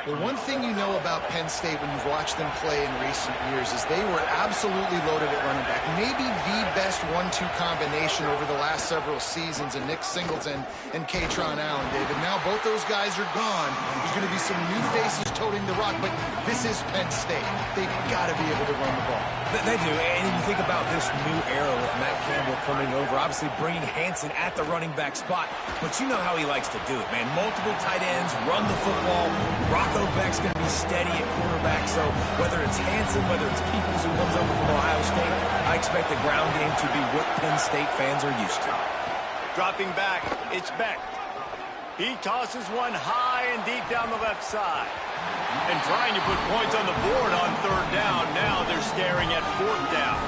Well, one thing you know about Penn State when you've watched them play in recent years is they were absolutely loaded at running back. Maybe the best 1-2 combination over the last several seasons in Nick Singleton and Kaytron Allen, David. Now both those guys are gone. There's going to be some new faces toting the rock, but this is Penn State. They've got to be able to run the ball. They do, and you think about this new era with Matt Campbell coming over, obviously bringing Hanson at the running back spot, but you know how he likes to do it, man. Multiple tight ends, run the football. Rocco Beck's going to be steady at quarterback, so whether it's Hanson, whether it's Peoples who comes over from Ohio State, I expect the ground game to be what Penn State fans are used to. Dropping back, it's Beck. He tosses one high and deep down the left side. And trying to put points on the board on third down. Now they're staring at fourth down.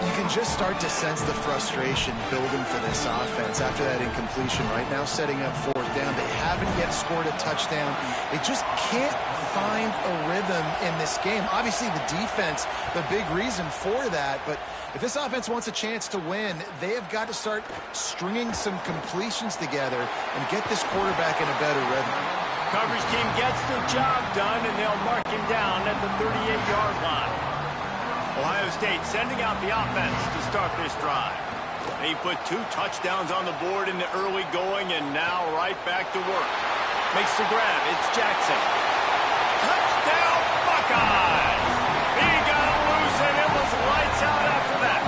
You can just start to sense the frustration building for this offense after that incompletion. Right now setting up fourth down. They haven't yet scored a touchdown. They just can't find a rhythm in this game. Obviously the defense, the big reason for that, but if this offense wants a chance to win, they have got to start stringing some completions together and get this quarterback in a better rhythm. Coverage team gets the job done, and they'll mark him down at the 38-yard line. Ohio State sending out the offense to start this drive. They put 2 touchdowns on the board in the early going, and now right back to work. Makes the grab. It's Jackson. Touchdown, Buckeyes! He got loose, and it was lights out after that.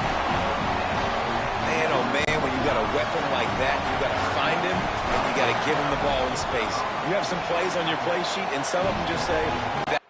Man, oh man, when you got a weapon like that, you got to find him, and you got to give him the ball in space. You have some plays on your play sheet, and some of them just say, that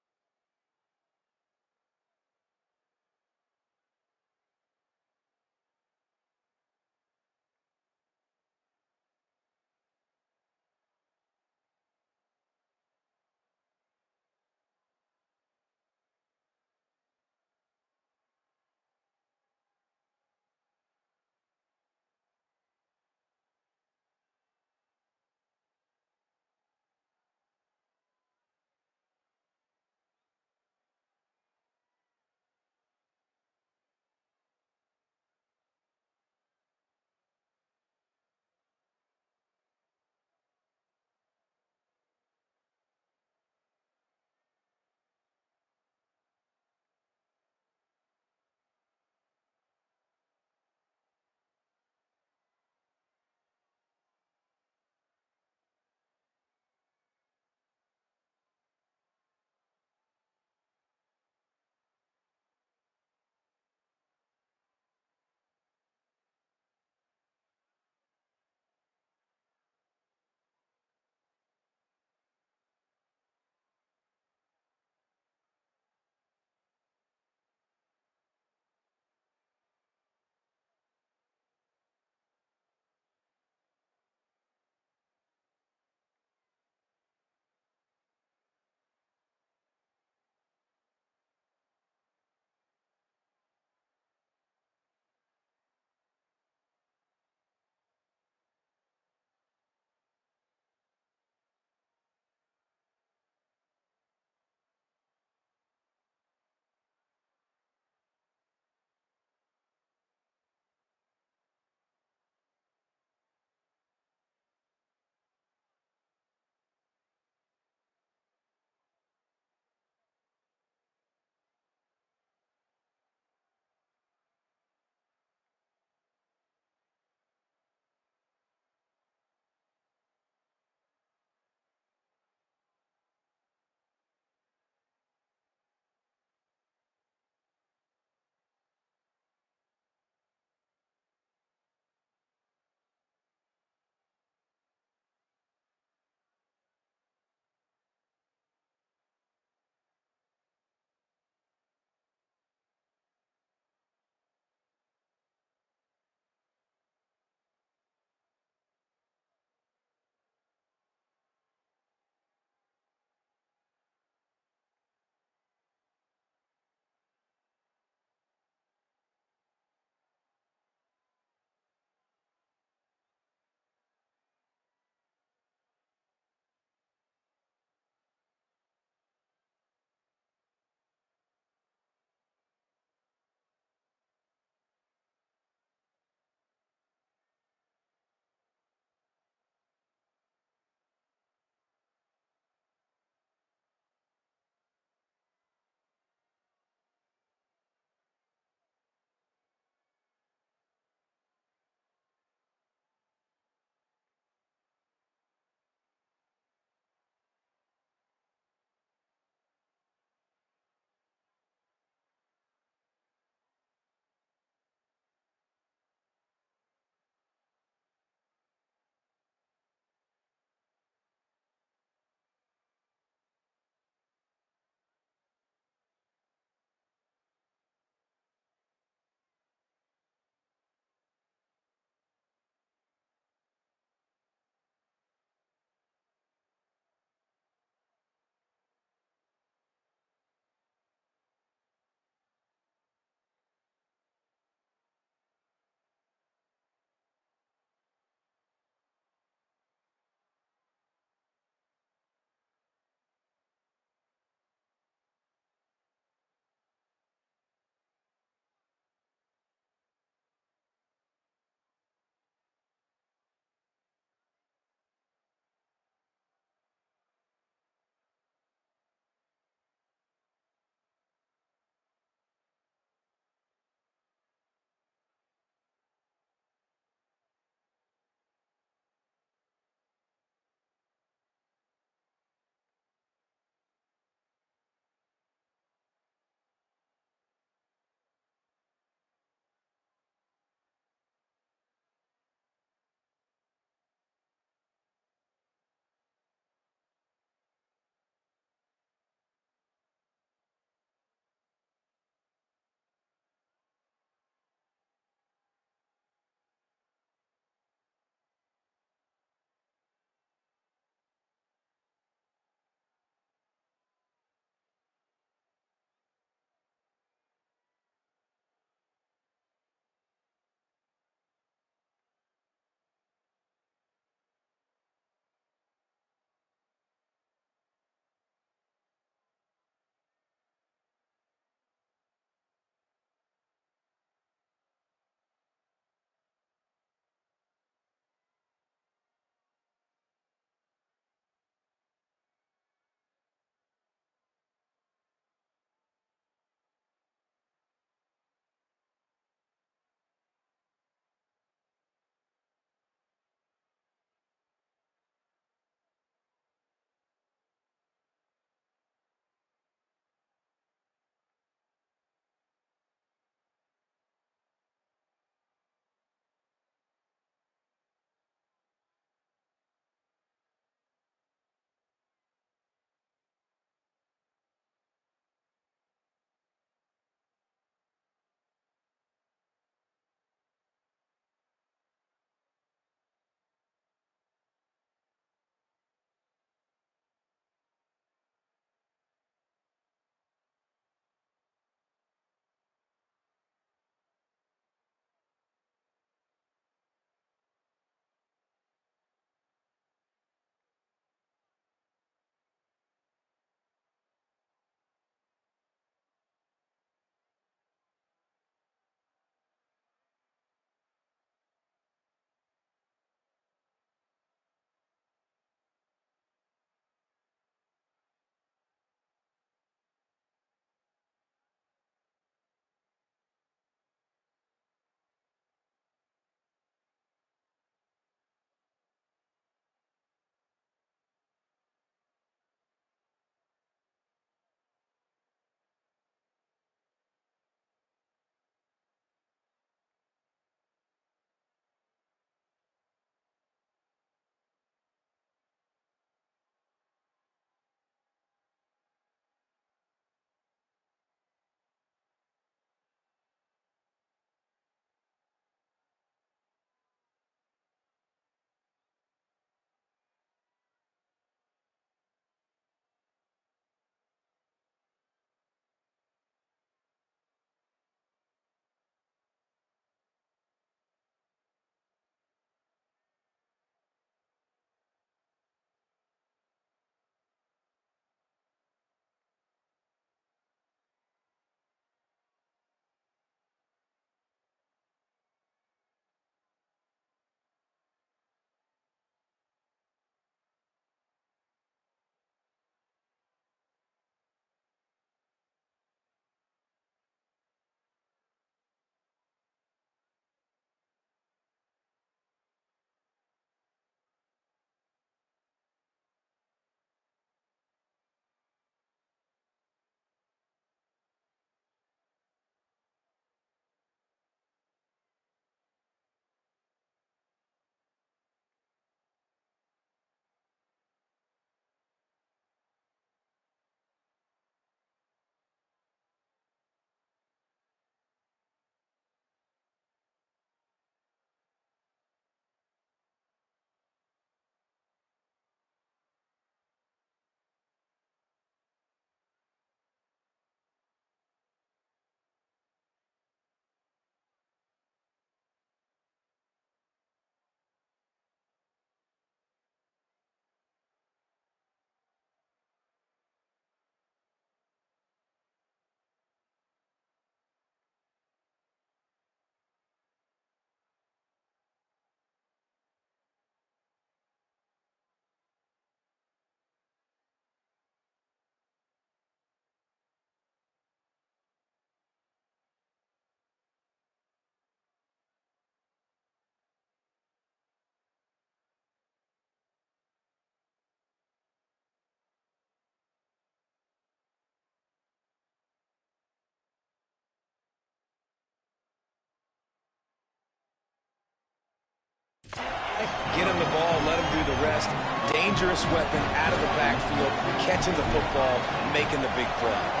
most dangerous weapon out of the backfield, catching the football, making the big play.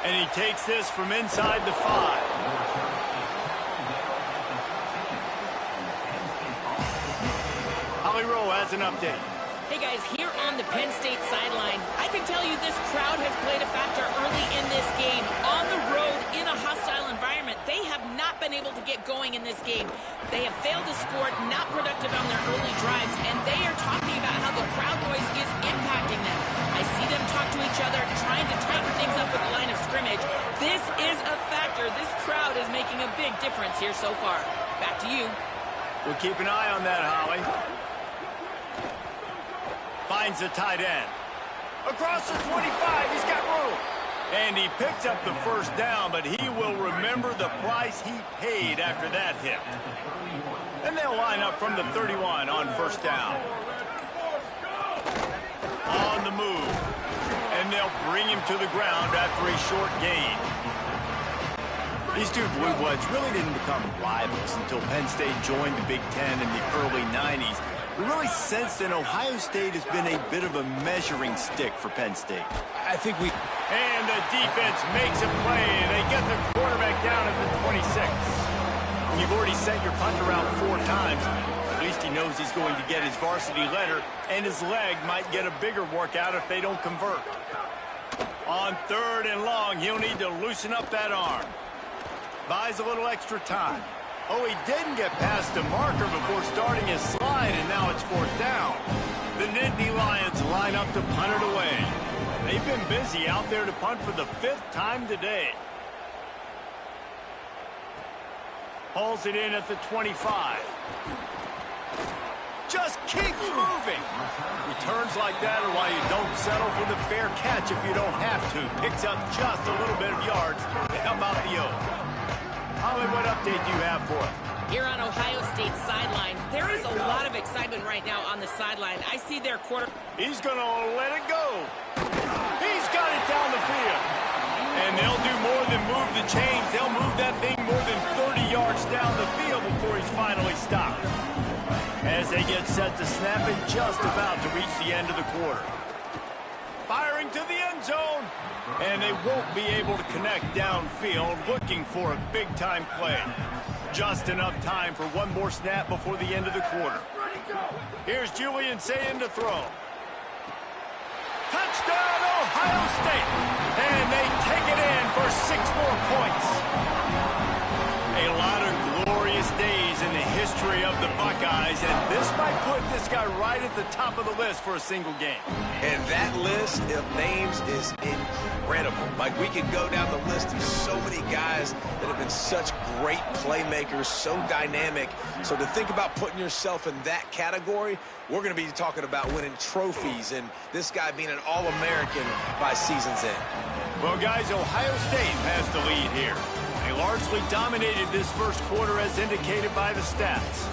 And he takes this from inside the 5. Holly Rowe has an update. Hey guys, here on the Penn State sideline, I can tell you this crowd has played a factor early in this game. On the road, in a hostile environment, they have not been able to get going in this game. They have failed to score, not productive on their early drives, and they are talking about how the crowd noise is impacting them. I see them talk to each other, trying to tighten things up with the line of scrimmage. This is a factor. This crowd is making a big difference here so far. Back to you. We'll keep an eye on that, Holly. Finds the tight end. Across the 25, he's got room. And he picks up the first down, but he will remember the price he paid after that hit. And they'll line up from the 31 on first down. On the move. And they'll bring him to the ground after a short gain. These two Blue Bloods really didn't become rivals until Penn State joined the Big Ten in the early 90s. We really sensed that Ohio State has been a bit of a measuring stick for Penn State. I think we... And the defense makes a play. They get the quarterback down at the 26. You've already sent your punter out 4 times. At least he knows he's going to get his varsity letter, and his leg might get a bigger workout if they don't convert. On 3rd and long, he'll need to loosen up that arm. Buys a little extra time. Oh, he didn't get past the marker before starting his slide, and now it's 4th down. The Nittany Lions line up to punt it away. They've been busy out there to punt for the 5th time today. Hauls it in at the 25. Just keeps moving. Returns like that are why you don't settle for the fair catch if you don't have to. Picks up just a little bit of yards to help out the Oaks. Holly, what update do you have for us? Here on Ohio State's sideline, there is a lot of excitement right now on the sideline. I see their quarter... He's going to let it go. He's got it down the field. And they'll do more than move the chains. They'll move that thing more than 30 yards down the field before he's finally stopped. As they get set to snap it, just about to reach the end of the quarter. Firing to the end zone. And they won't be able to connect downfield, looking for a big-time play. Just enough time for one more snap before the end of the quarter. Here's Julian Sayin to throw. Touchdown, Ohio State! And they take it in for 6 more points. A lot of glorious days in the history of the Buckeyes, and this might put this guy right at the top of the list for a single game. And that list of names is incredible. Like, we could go down the list of so many guys that have been such great playmakers, so dynamic. So to think about putting yourself in that category, we're going to be talking about winning trophies and this guy being an All-American by season's end. Well, guys, Ohio State has the lead here. They largely dominated this first quarter as indicated by the stats.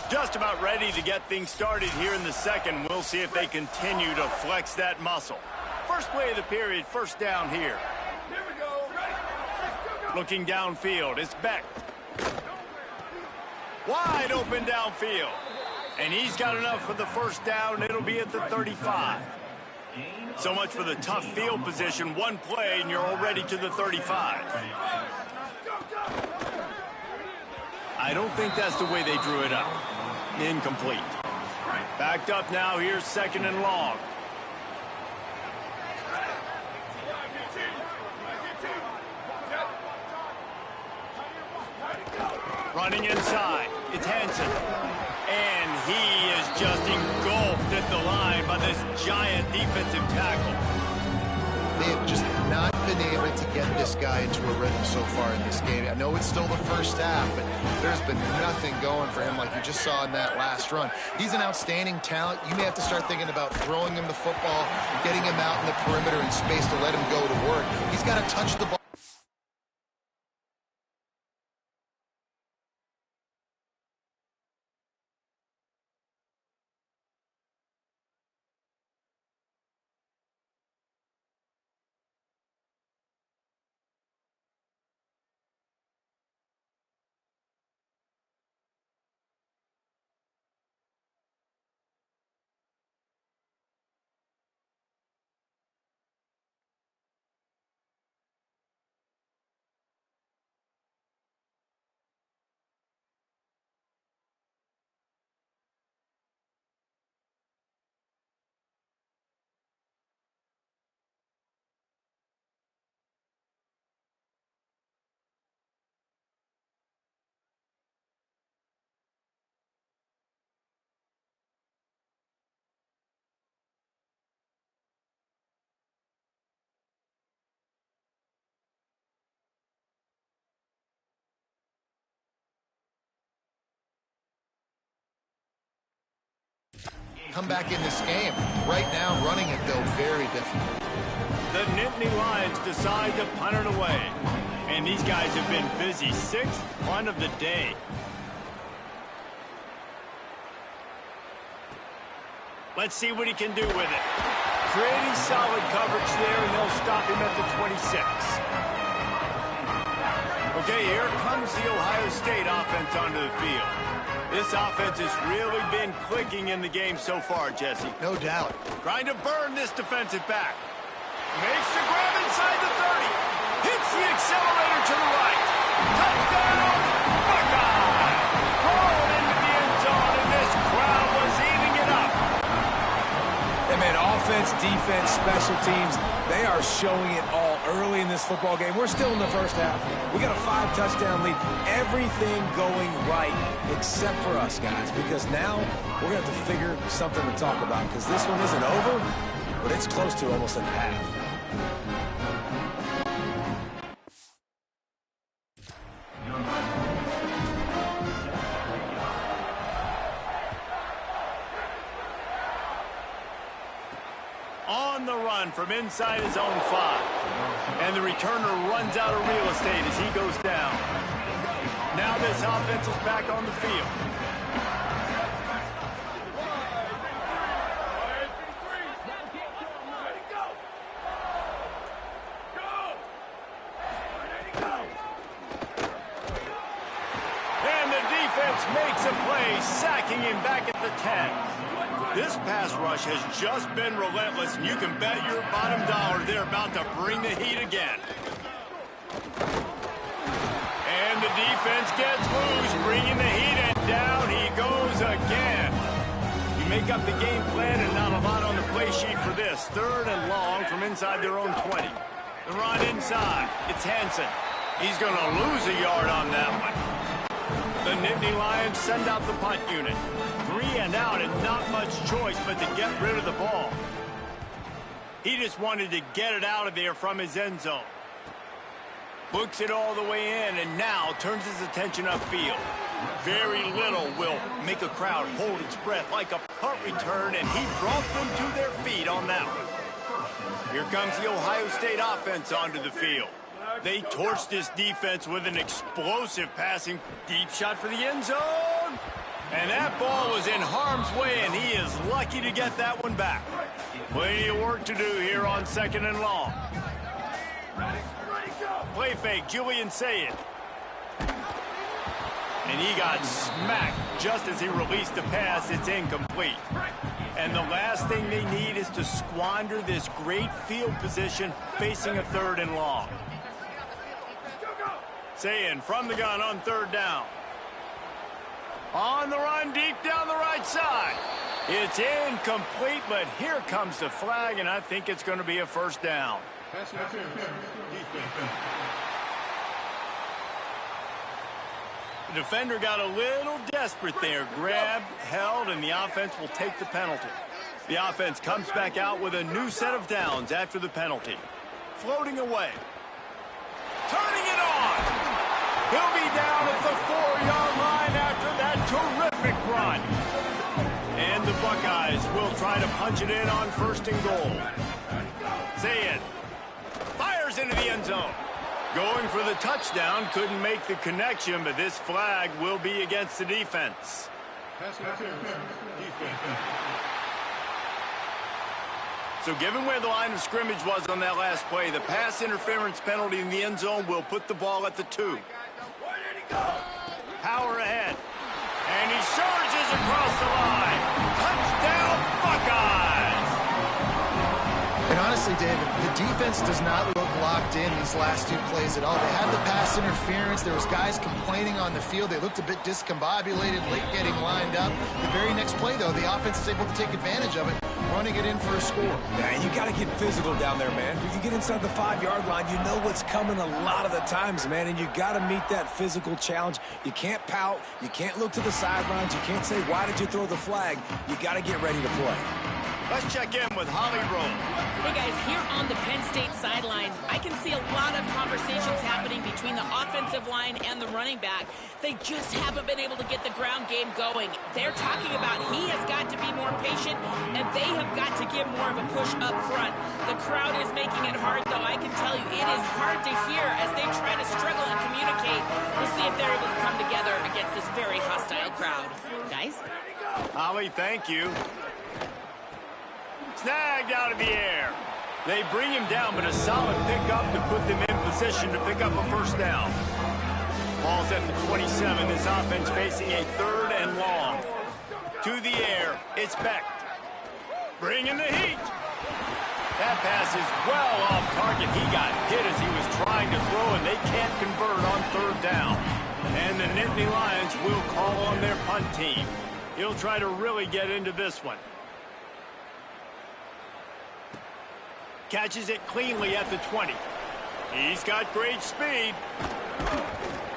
Just about ready to get things started here in the second. We'll see if they continue to flex that muscle. First play of the period, first down here. Here we go. Looking downfield, it's Beck. Wide open downfield. And he's got enough for the first down. It'll be at the 35. So much for the tough field position. One play, and you're already to the 35. I don't think that's the way they drew it up. Incomplete. Backed up now. Here's 2nd and long. Running inside. It's Hansen. And he is just engulfed at the line by this giant defensive tackle. They have just not been able to get this guy into a rhythm so far in this game. I know it's still the first half, but there's been nothing going for him like you just saw in that last run. He's an outstanding talent. You may have to start thinking about throwing him the football, getting him out in the perimeter in space to let him go to work. He's got to touch the ball. come back in this game. Right now, running it, though, very difficult. The Nittany Lions decide to punt it away. And these guys have been busy. 6th punt of the day. Let's see what he can do with it. Pretty solid coverage there, and they'll stop him at the 26. Okay, here comes the Ohio State offense onto the field. This offense has really been clicking in the game so far, Jesse. No doubt. Trying to burn this defensive back. Makes the grab inside the 30. Hits the accelerator to the right. Touchdown, Buckeye! Rolling into the end zone, and this crowd was eating it up. Hey, man, offense, defense, special teams, they are showing it all early in this football game. We're still in the first half. We got a 5-touchdown lead. Everything going right except for us, guys, because now we're going to have to figure something to talk about because this one isn't over, but it's close to almost at half. On the run from inside his own 5. And the returner runs out of real estate as he goes down. Now this offense is back on the field. And the defense makes a play, sacking him back at the 10. This pass rush has just been relentless, and you can bet your bottom dollar they're about to bring the heat again. And the defense gets loose, bringing the heat, and down he goes again. You make up the game plan and not a lot on the play sheet for this. 3rd and long from inside their own 20. The run inside. It's Hansen. He's going to lose a yard on that one. The Nittany Lions send out the punt unit. 3 and out and not much choice but to get rid of the ball. He just wanted to get it out of there from his end zone. Books it all the way in and now turns his attention upfield. Very little will make a crowd hold its breath like a punt return, and he brought them to their feet on that one. Here comes the Ohio State offense onto the field. They torched this defense with an explosive passing deep shot for the end zone. And that ball was in harm's way, and he is lucky to get that one back. Plenty of work to do here on 2nd and long. Play fake, Julian Sayed. And he got smacked just as he released the pass. It's incomplete. And the last thing they need is to squander this great field position facing a 3rd and long. Sayed from the gun on 3rd down. On the run, deep down the right side. It's incomplete, but here comes the flag, and I think it's going to be a 1st down. The defender got a little desperate there. Grabbed, held, and the offense will take the penalty. The offense comes back out with a new set of downs after the penalty. Floating away. Turning it on. He'll be down at the 4-yard line after that terrific run. And the Buckeyes will try to punch it in on 1st and goal. Sayed fires into the end zone. Going for the touchdown, couldn't make the connection, but this flag will be against the defense. So given where the line of scrimmage was on that last play, the pass interference penalty in the end zone will put the ball at the 2. Power ahead. And he surges across the line. Touchdown, Buckeyes! And honestly, David, the defense does not look locked in these last 2 plays at all. They had the pass interference. There was guys complaining on the field. They looked a bit discombobulated, late getting lined up. The very next play, though, the offense is able to take advantage of it, running it in for a score. Yeah, you got to get physical down there, man. When you get inside the 5-yard line, you know what's coming a lot of the times, man, and you got to meet that physical challenge. You can't pout. You can't look to the sidelines. You can't say, why did you throw the flag? You got to get ready to play. Let's check in with Holly Rowe. Hey guys, here on the Penn State sideline, I can see a lot of conversations happening between the offensive line and the running back. They just haven't been able to get the ground game going. They're talking about he has got to be more patient, and they have got to give more of a push up front. The crowd is making it hard, though. I can tell you, it is hard to hear as they try to struggle and communicate. We'll see if they're able to come together against this very hostile crowd. Guys? Holly, thank you. Snagged out of the air. They bring him down, but a solid pickup to put them in position to pick up a first down. Ball's at the 27. This offense facing a 3rd and long. To the air, it's Beck. Bringing the heat. That pass is well off target. He got hit as he was trying to throw, and they can't convert on 3rd down. And the Nittany Lions will call on their punt team. He'll try to really get into this one. Catches it cleanly at the 20. He's got great speed.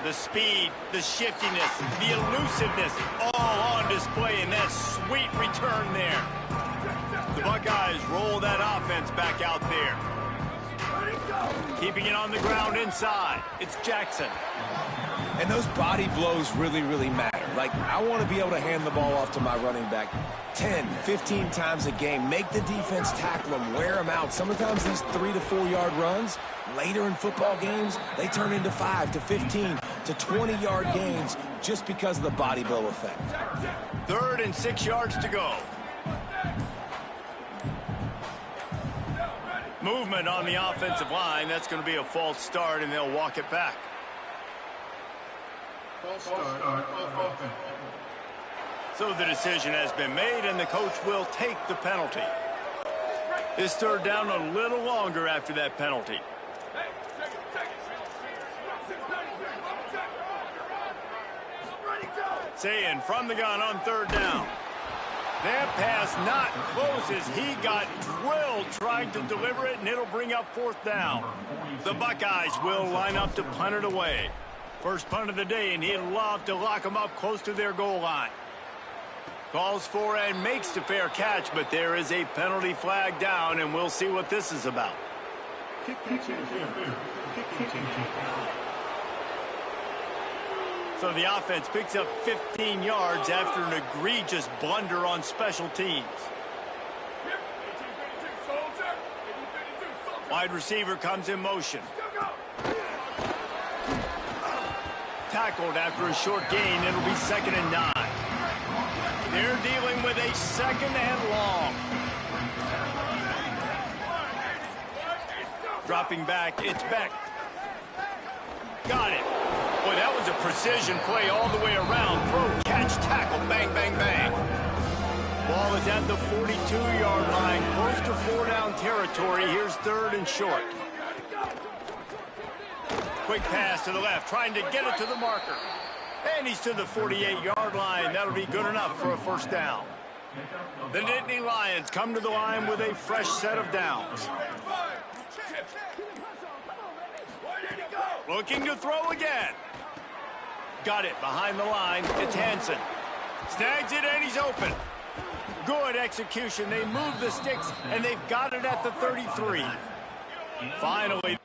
The speed, the shiftiness, the elusiveness, all on display in that sweet return there. The Buckeyes roll that offense back out there. Keeping it on the ground inside. It's Jackson. And those body blows really, really matter. Like, I want to be able to hand the ball off to my running back 10, 15 times a game. Make the defense tackle them, wear them out. Sometimes these 3 to 4 yard runs, later in football games, they turn into 5 to 15 to 20 yard gains just because of the body blow effect. 3rd and 6 yards to go. Movement on the offensive line. That's going to be a false start, and they'll walk it back. So the decision has been made, and the coach will take the penalty. This 3rd down a little longer after that penalty. Saying from the gun on 3rd down. That pass not close as he got drilled trying to deliver it, and it'll bring up 4th down. The Buckeyes will line up to punt it away. First punt of the day, and he'd love to lock them up close to their goal line. Calls for and makes the fair catch, but there is a penalty flag down, and we'll see what this is about. So the offense picks up 15 yards after an egregious blunder on special teams. Wide receiver comes in motion. Tackled after a short gain. It'll be 2nd and 9. They're dealing with a 2nd and long. Dropping back, it's Beck. Got it. Boy, that was a precision play all the way around. Throw, catch, tackle, bang, bang, bang. Ball is at the 42-yard line, close to 4-down territory. Here's 3rd and short. Quick pass to the left, trying to get it to the marker. And he's to the 48-yard line. That'll be good enough for a first down. The Nittany Lions come to the line with a fresh set of downs. Looking to throw again. Got it behind the line. It's Hansen. Snags it, and he's open. Good execution. They move the sticks, and they've got it at the 33. Finally.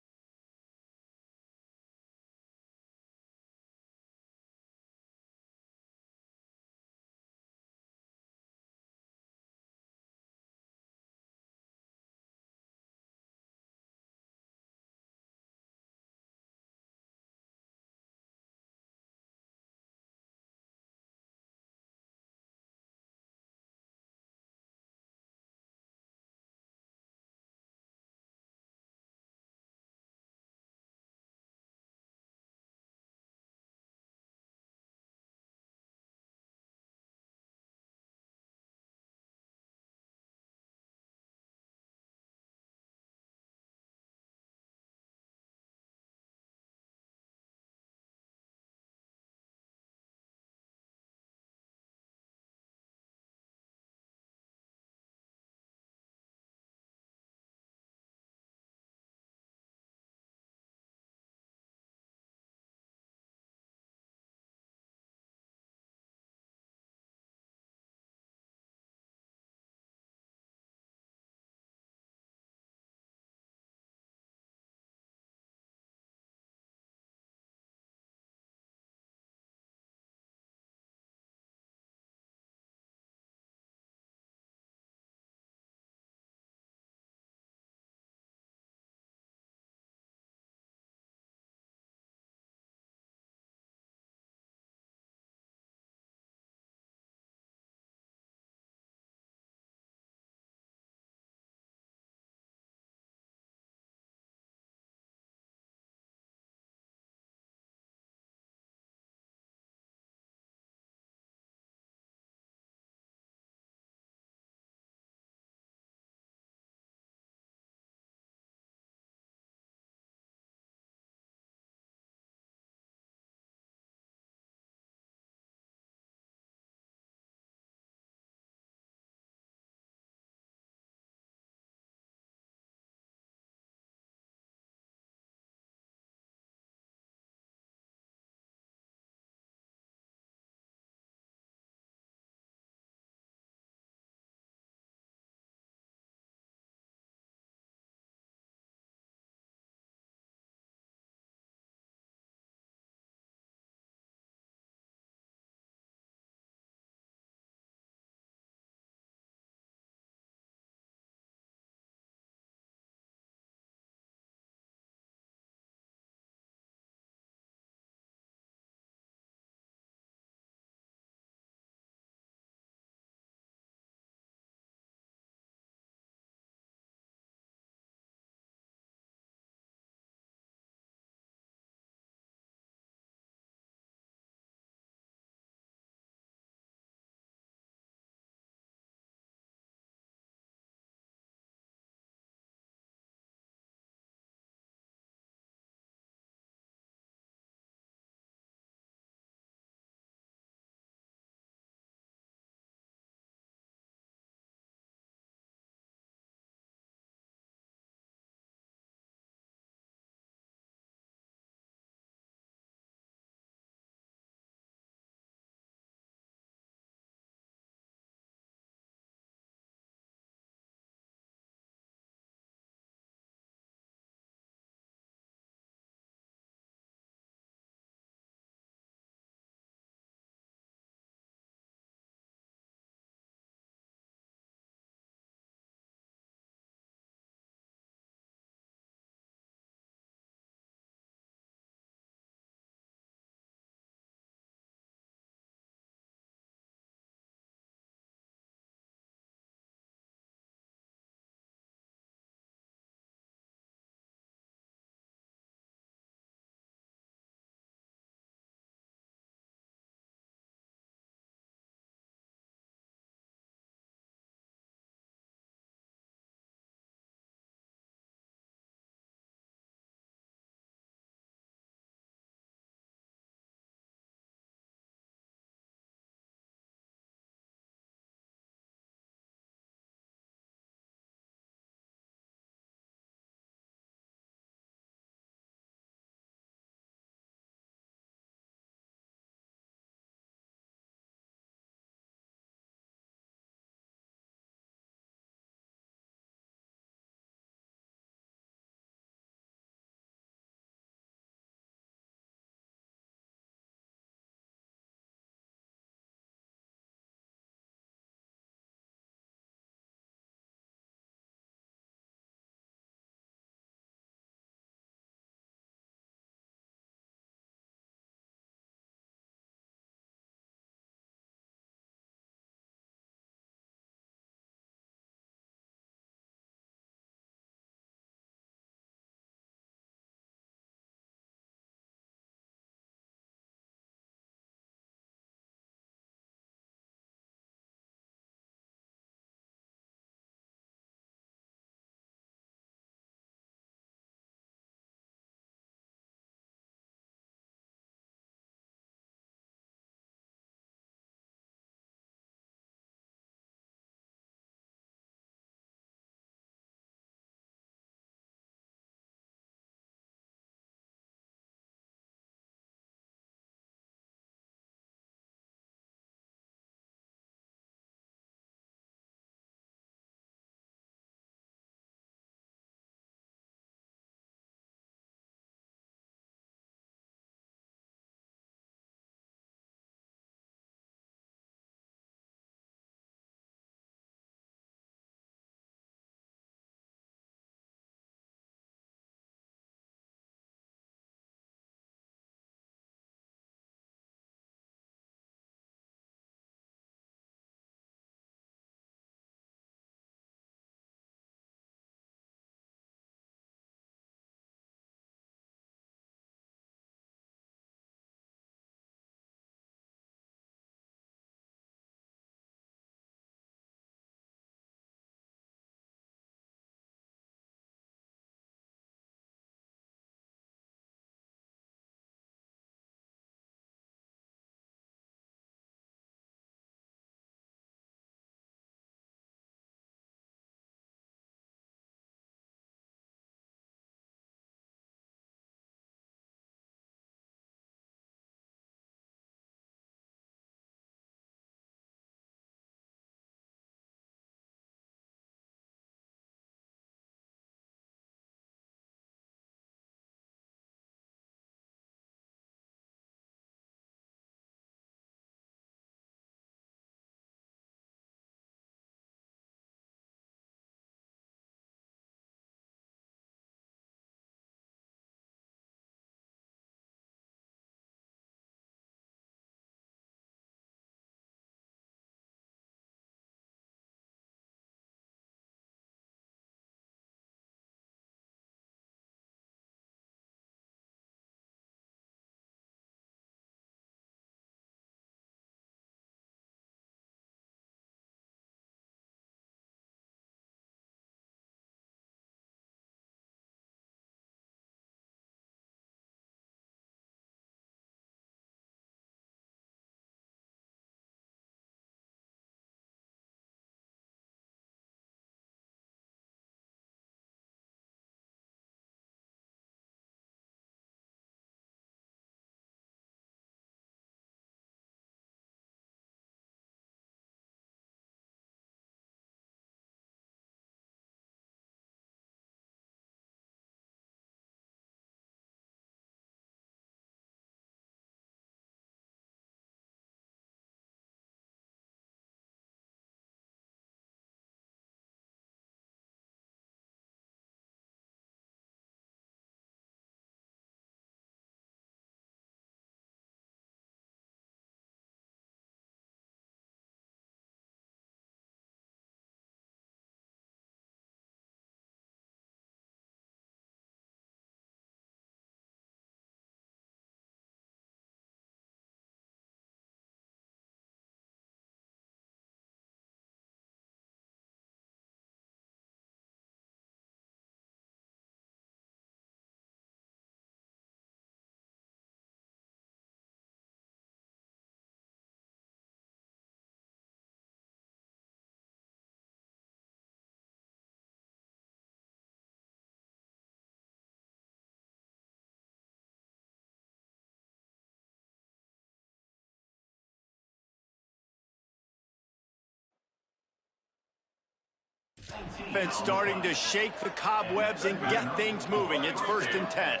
Offense starting to shake the cobwebs and get things moving. It's 1st and 10.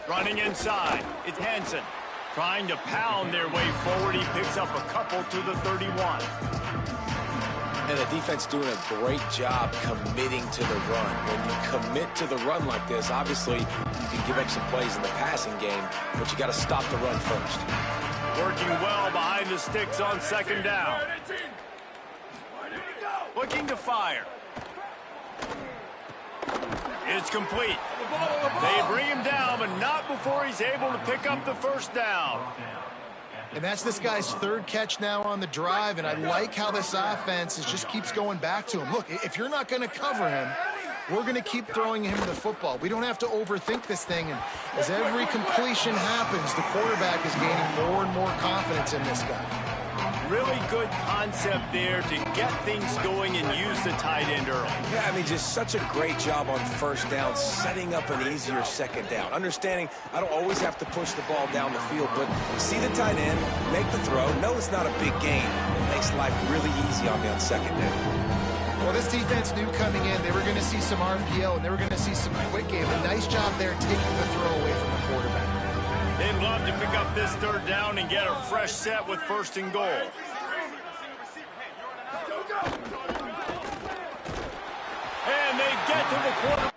Running inside, it's Hansen. Trying to pound their way forward. He picks up a couple to the 31. And the defense doing a great job committing to the run. When you commit to the run like this, obviously you can give up some plays in the passing game, but you got to stop the run first. Working well behind the sticks on 2nd down. Looking to fire. It's complete. They bring him down, but not before he's able to pick up the 1st down. And that's this guy's 3rd catch now on the drive, and I like how this offense just keeps going back to him. Look, if you're not going to cover him, we're going to keep throwing him the football. We don't have to overthink this thing, and as every completion happens, the quarterback is gaining more and more confidence in this guy. Really good concept there to get things going and use the tight end early. Yeah, I mean, just such a great job on 1st down, setting up an easier 2nd down. Understanding I don't always have to push the ball down the field, but see the tight end, make the throw. No, it's not a big gain. It makes life really easy on me on 2nd down. Well, this defense knew coming in they were going to see some RPO and they were going to see some quick game. A nice job there taking the throw away from the quarterback. They'd love to pick up this 3rd down and get a fresh set with 1st and goal. And they get to the quarterback.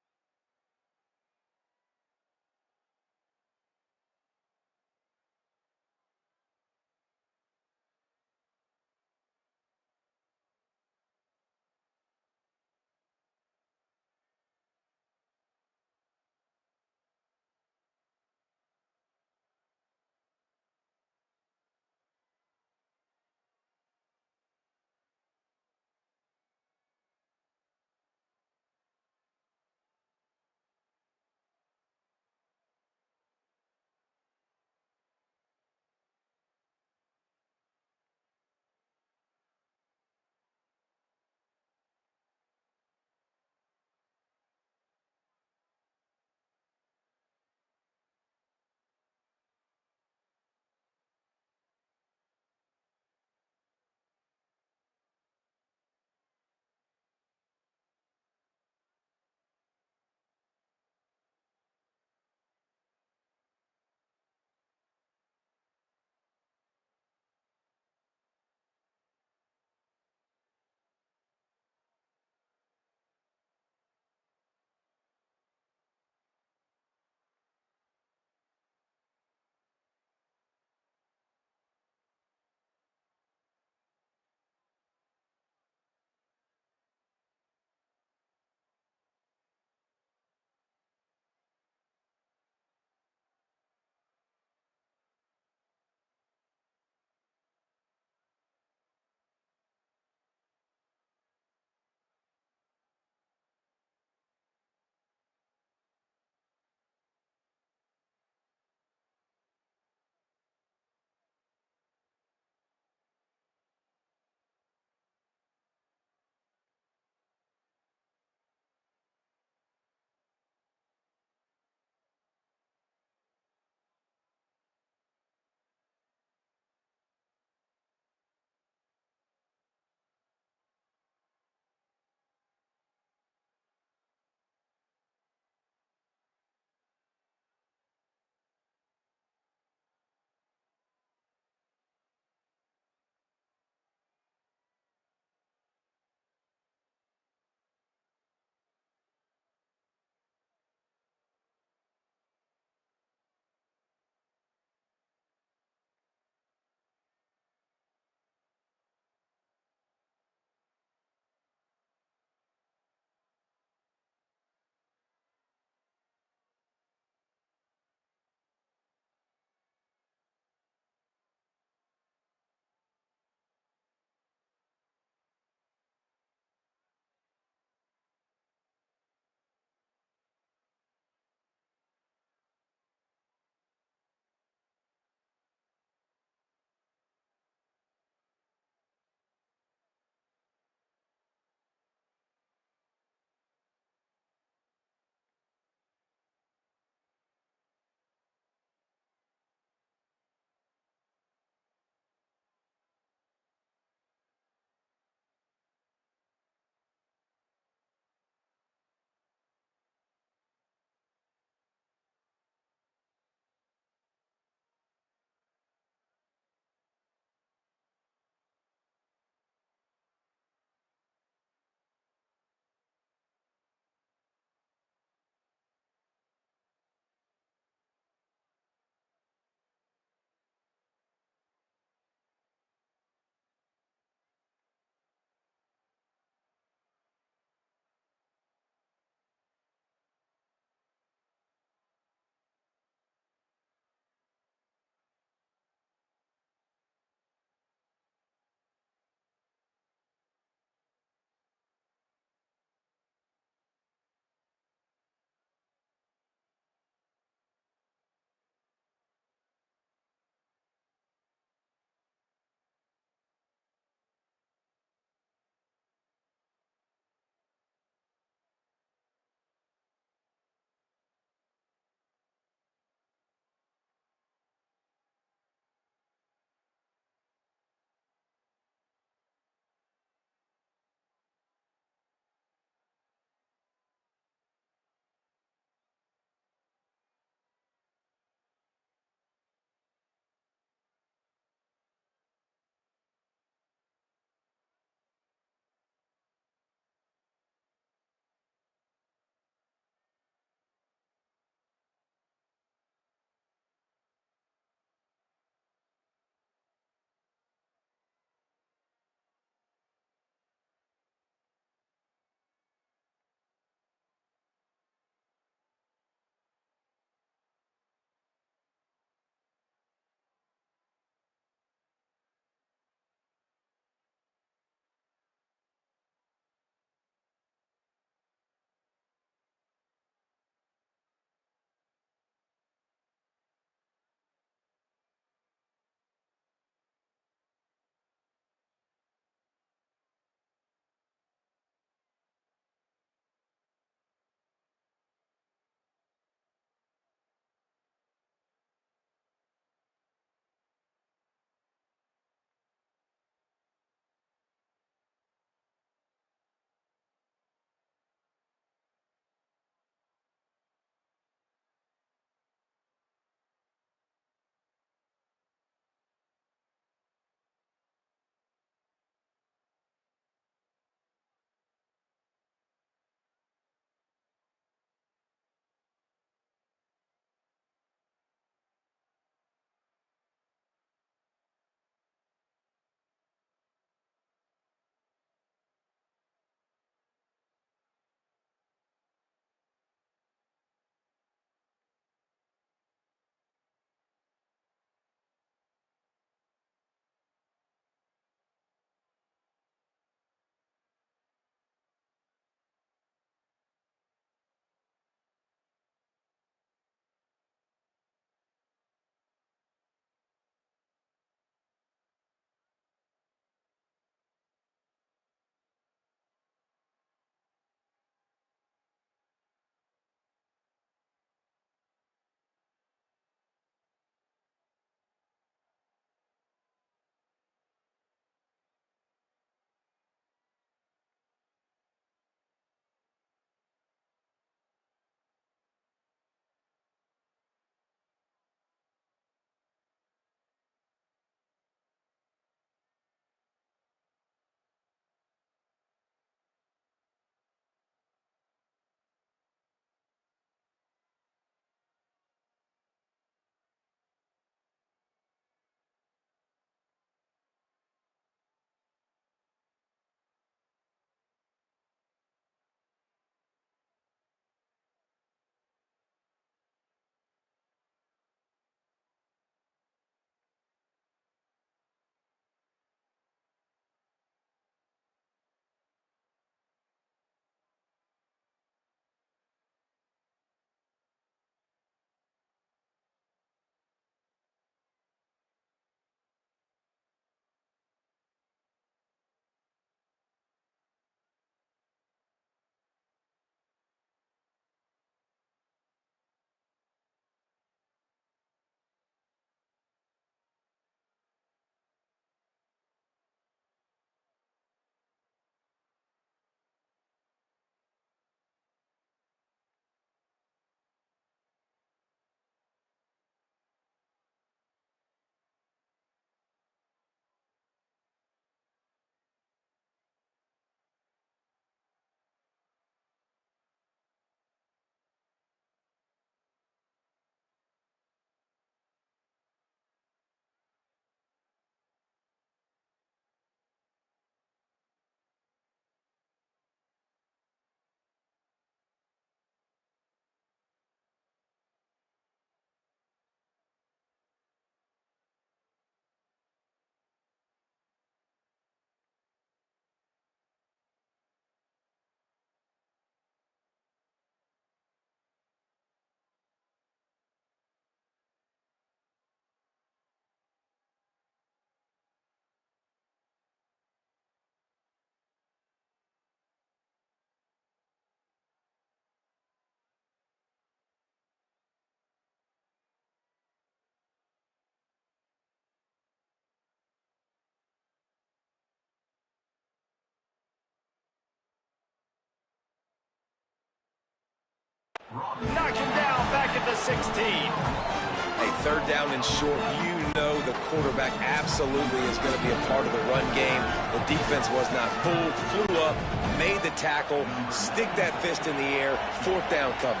Knock him down back at the 16. Hey, third down and short, you know the quarterback absolutely is going to be a part of the run game. The defense was not fooled, flew up, made the tackle, stick that fist in the air, fourth down coming.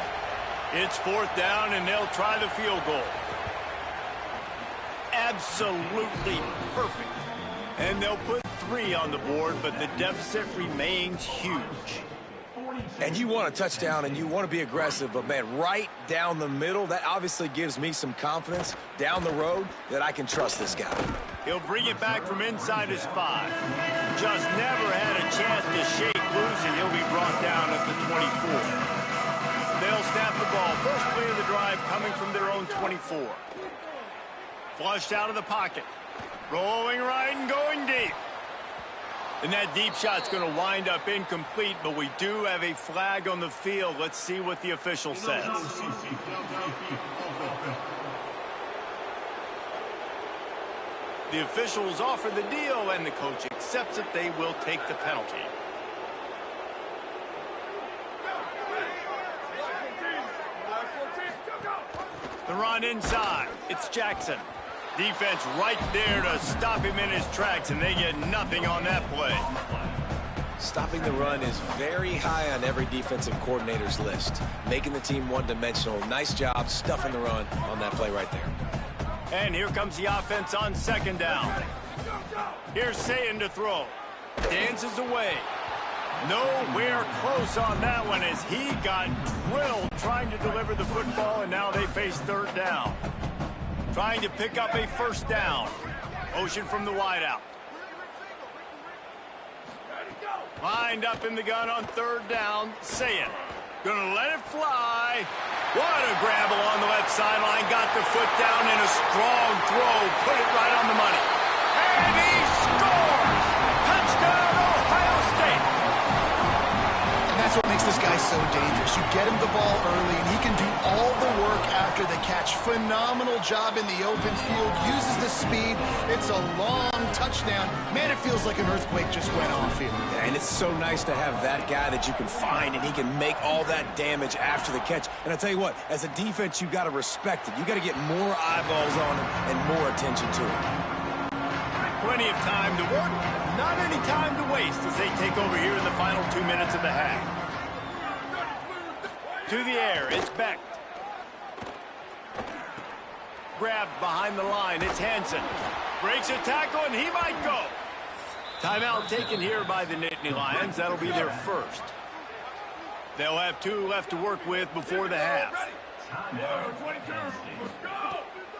It's fourth down, and they'll try the field goal. Absolutely perfect. And they'll put 3 on the board, but the deficit remains huge. And you want a touchdown and you want to be aggressive, but, man, right down the middle, that obviously gives me some confidence down the road that I can trust this guy. He'll bring it back from inside his 5. Just never had a chance to shake loose, and he'll be brought down at the 24. They'll snap the ball. First play of the drive coming from their own 24. Flushed out of the pocket. Rolling right and going deep. And that deep shot's going to wind up incomplete, but we do have a flag on the field. Let's see what the official says. The officials offer the deal, and the coach accepts it. They will take the penalty. The run inside. It's Jackson. Defense right there to stop him in his tracks, and they get nothing on that play. Stopping the run is very high on every defensive coordinator's list. Making the team one-dimensional. Nice job stuffing the run on that play right there. And here comes the offense on second down. Here's Sayin to throw. Dances away. Nowhere close on that one as he got drilled trying to deliver the football, and now they face third down. Trying to pick up a first down. Motion from the wideout. Lined up in the gun on third down. Sayin. Gonna let it fly. What a grab along the left sideline. Got the foot down in a strong throw. Put it right on the money. And he scores! Touchdown, Ohio State! And that's what makes this guy so dangerous. You get him the ball early, and he can do all the work after the catch. Phenomenal job in the open field. Uses the speed. It's a long touchdown. Man, it feels like an earthquake just went off here. Yeah, and it's so nice to have that guy that you can find, and he can make all that damage after the catch. And I tell you what, as a defense, you got to respect it. You got to get more eyeballs on him and more attention to him. Plenty of time to work. Not any time to waste as they take over here in the final 2 minutes of the half. To the air, it's Beck. Grabbed behind the line, it's Hansen. Breaks a tackle, and he might go. Timeout taken here by the Nittany Lions. That'll be their first. They'll have 2 left to work with before the half.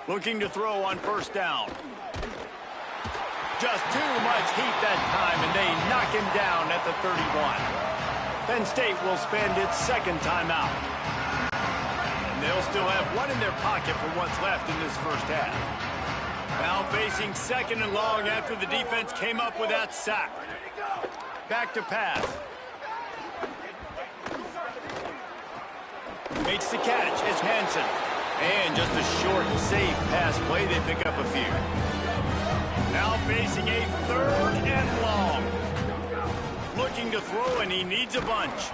Looking to throw on first down. Just too much heat that time, and they knock him down at the 31. Penn State will spend its second timeout. And they'll still have 1 in their pocket for what's left in this first half. Now facing second and long after the defense came up with that sack. Back to pass. Makes the catch. It's Hansen. And just a short, safe pass play. They pick up a few. Now facing a third and long. Looking to throw, and he needs a bunch.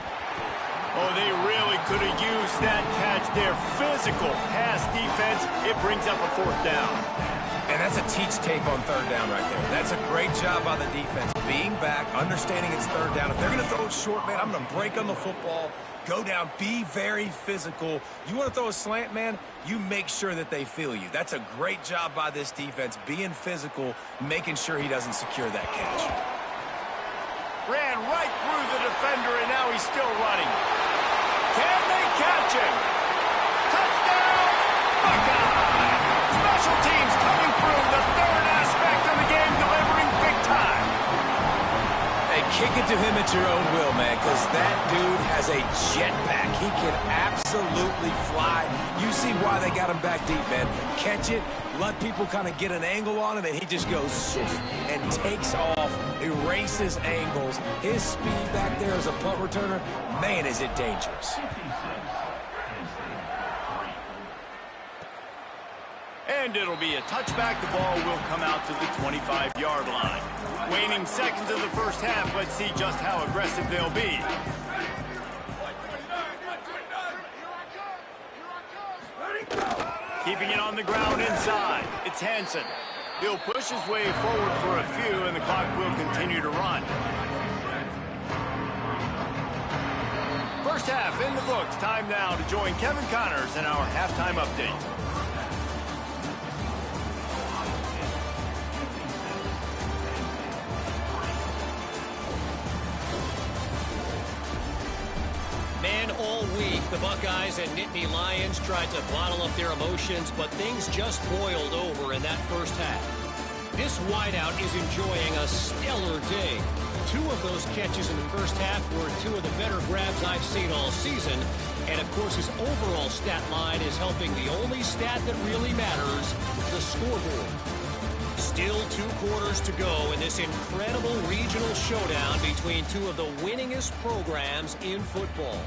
Oh, they really could have used that catch there. Physical pass defense. It brings up a fourth down. And that's a teach tape on third down right there. That's a great job by the defense. Being back, understanding it's third down. If they're going to throw it short, man, I'm going to break on the football, go down, be very physical. You want to throw a slant, man, you make sure that they feel you. That's a great job by this defense, being physical, making sure he doesn't secure that catch. Ran right through the defender, and now he's still running. Can they catch him? Touchdown, Buckeye! Special teams coming through, the third aspect of the game, delivering big time. Hey, kick it to him at your own will, man, because that dude has a jetpack. He can absolutely fly. You see why they got him back deep, man. Catch it, let people kind of get an angle on him, and he just goes and takes off, erases angles. His speed back there as a punt returner, man, is it dangerous. And it'll be a touchback. The ball will come out to the 25-yard line. Waning seconds of the first half. Let's see just how aggressive they'll be. Keeping it on the ground inside. It's Hansen. He'll push his way forward for a few, and the clock will continue to run. First half in the books. Time now to join Kevin Connors in our halftime update. Man, all week, the Buckeyes and Nittany Lions tried to bottle up their emotions, but things just boiled over in that first half. This wideout is enjoying a stellar day. 2 of those catches in the first half were 2 of the better grabs I've seen all season. And, of course, his overall stat line is helping the only stat that really matters, the scoreboard. Still 2 quarters to go in this incredible regional showdown between 2 of the winningest programs in football.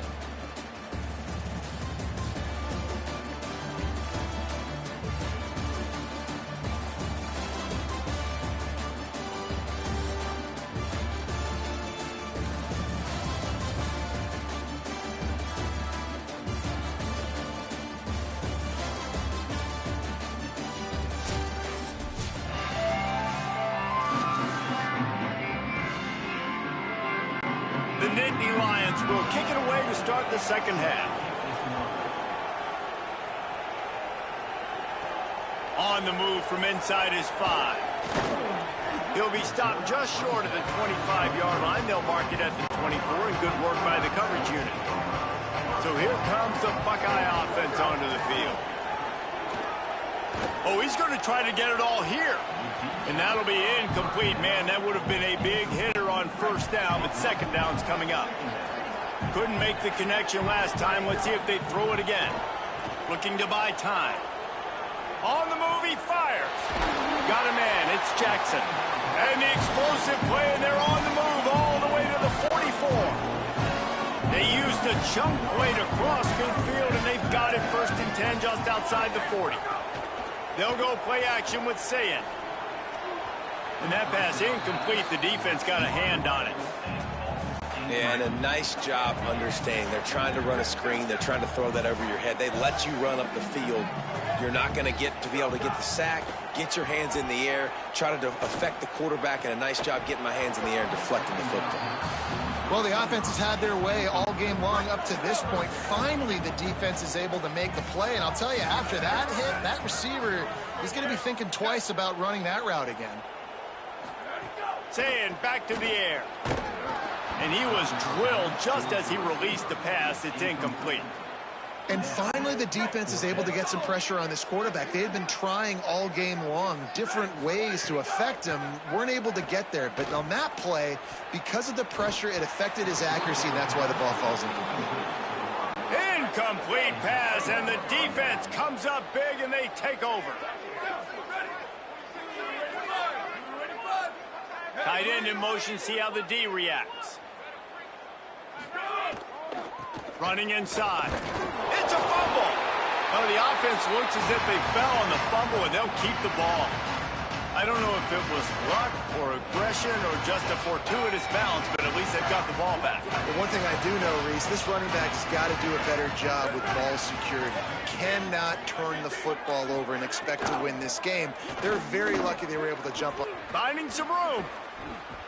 The Nittany Lions will kick it away to start the second half. On the move from inside his 5. He'll be stopped just short of the 25-yard line. They'll mark it at the 24, and good work by the coverage unit. So here comes the Buckeye offense onto the field. Oh, he's going to try to get it all here. And that'll be incomplete. Man, that would have been a big hitter on first down, but second down's coming up. Couldn't make the connection last time. Let's see if they throw it again. Looking to buy time. On the move, he fires. Got a man. It's Jackson. And the explosive play, and they're on the move all the way to the 44. They used a chunk play to cross midfield, and they've got it 1st and 10 just outside the 40. They'll go play action with Sayin. And that pass incomplete. The defense got a hand on it. Yeah, and a nice job understanding. They're trying to run a screen. They're trying to throw that over your head. They let you run up the field. You're not going to be able to get the sack, get your hands in the air, try to affect the quarterback, and a nice job getting my hands in the air and deflecting the football. Well, the offense has had their way all game long up to this point. Finally, the defense is able to make the play. And I'll tell you, after that hit, that receiver is going to be thinking twice about running that route again. Sayin back to the air. And he was drilled just as he released the pass. It's incomplete. And finally, the defense is able to get some pressure on this quarterback. They had been trying all game long different ways to affect him. Weren't able to get there. But on that play, because of the pressure, it affected his accuracy, and that's why the ball falls incomplete. Incomplete pass, and the defense comes up big, and they take over. Tight end in motion, see how the D reacts. Running inside. It's a fumble. Oh, the offense looks as if they fell on the fumble, and they'll keep the ball. I don't know if it was luck or aggression or just a fortuitous bounce, but at least they've got the ball back. But one thing I do know, Reese, this running back's got to do a better job with ball security. Cannot turn the football over and expect to win this game. They're very lucky they were able to jump up. Finding some room.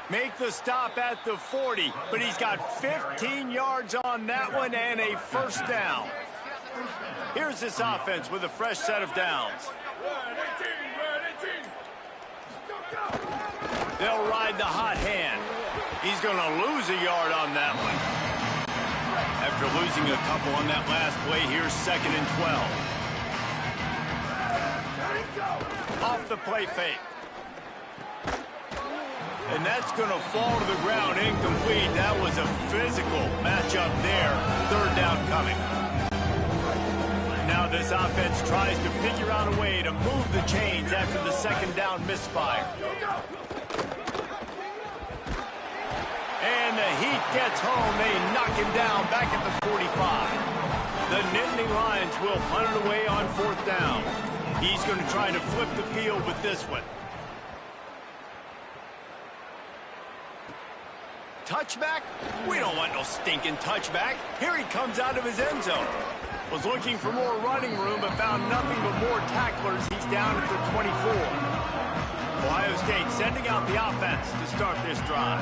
Make the stop at the 40, but he's got 15 yards on that one and a first down. Here's this offense with a fresh set of downs. They'll ride the hot hand. He's going to lose a yard on that one. After losing a couple on that last play, here's 2nd and 12. Off the play fake. And that's going to fall to the ground incomplete. That was a physical matchup there. 3rd down coming. Now this offense tries to figure out a way to move the chains after the 2nd down misfire. And the Heat gets home. They knock him down back at the 45. The Nittany Lions will punt it away on 4th down. He's going to try to flip the field with this one. Touchback? We don't want no stinking touchback. Here he comes out of his end zone. Was looking for more running room, but found nothing but more tacklers. He's down at the 24. Ohio State sending out the offense to start this drive.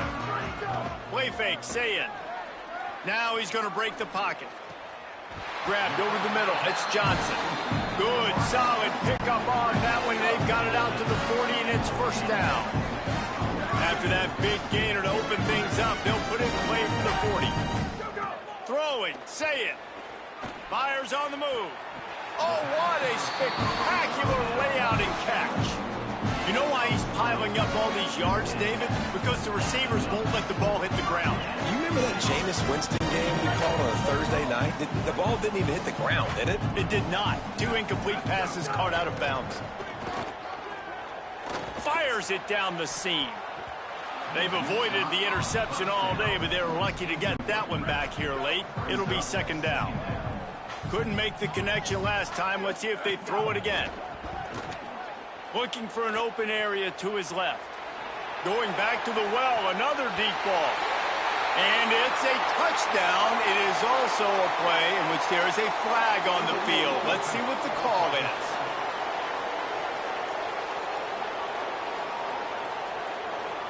Play fake, say it. Now he's going to break the pocket. Grabbed over the middle. It's Johnson. Good, solid pickup on that one. They've got it out to the 40, and it's first down. After that big gainer to open things up, they'll put it in play from the 40. Throwing, say it. Myers on the move. Oh, what a spectacular layout and catch. You know why he's piling up all these yards, David? Because the receivers won't let the ball hit the ground. You remember that Jameis Winston game we called on a Thursday night? The ball didn't even hit the ground, did it? It did not. 2 incomplete passes caught out of bounds. Fires it down the seam. They've avoided the interception all day, but they were lucky to get that one back here late. It'll be second down. Couldn't make the connection last time. Let's see if they throw it again. Looking for an open area to his left. Going back to the well, another deep ball. And it's a touchdown. It is also a play in which there is a flag on the field. Let's see what the call is.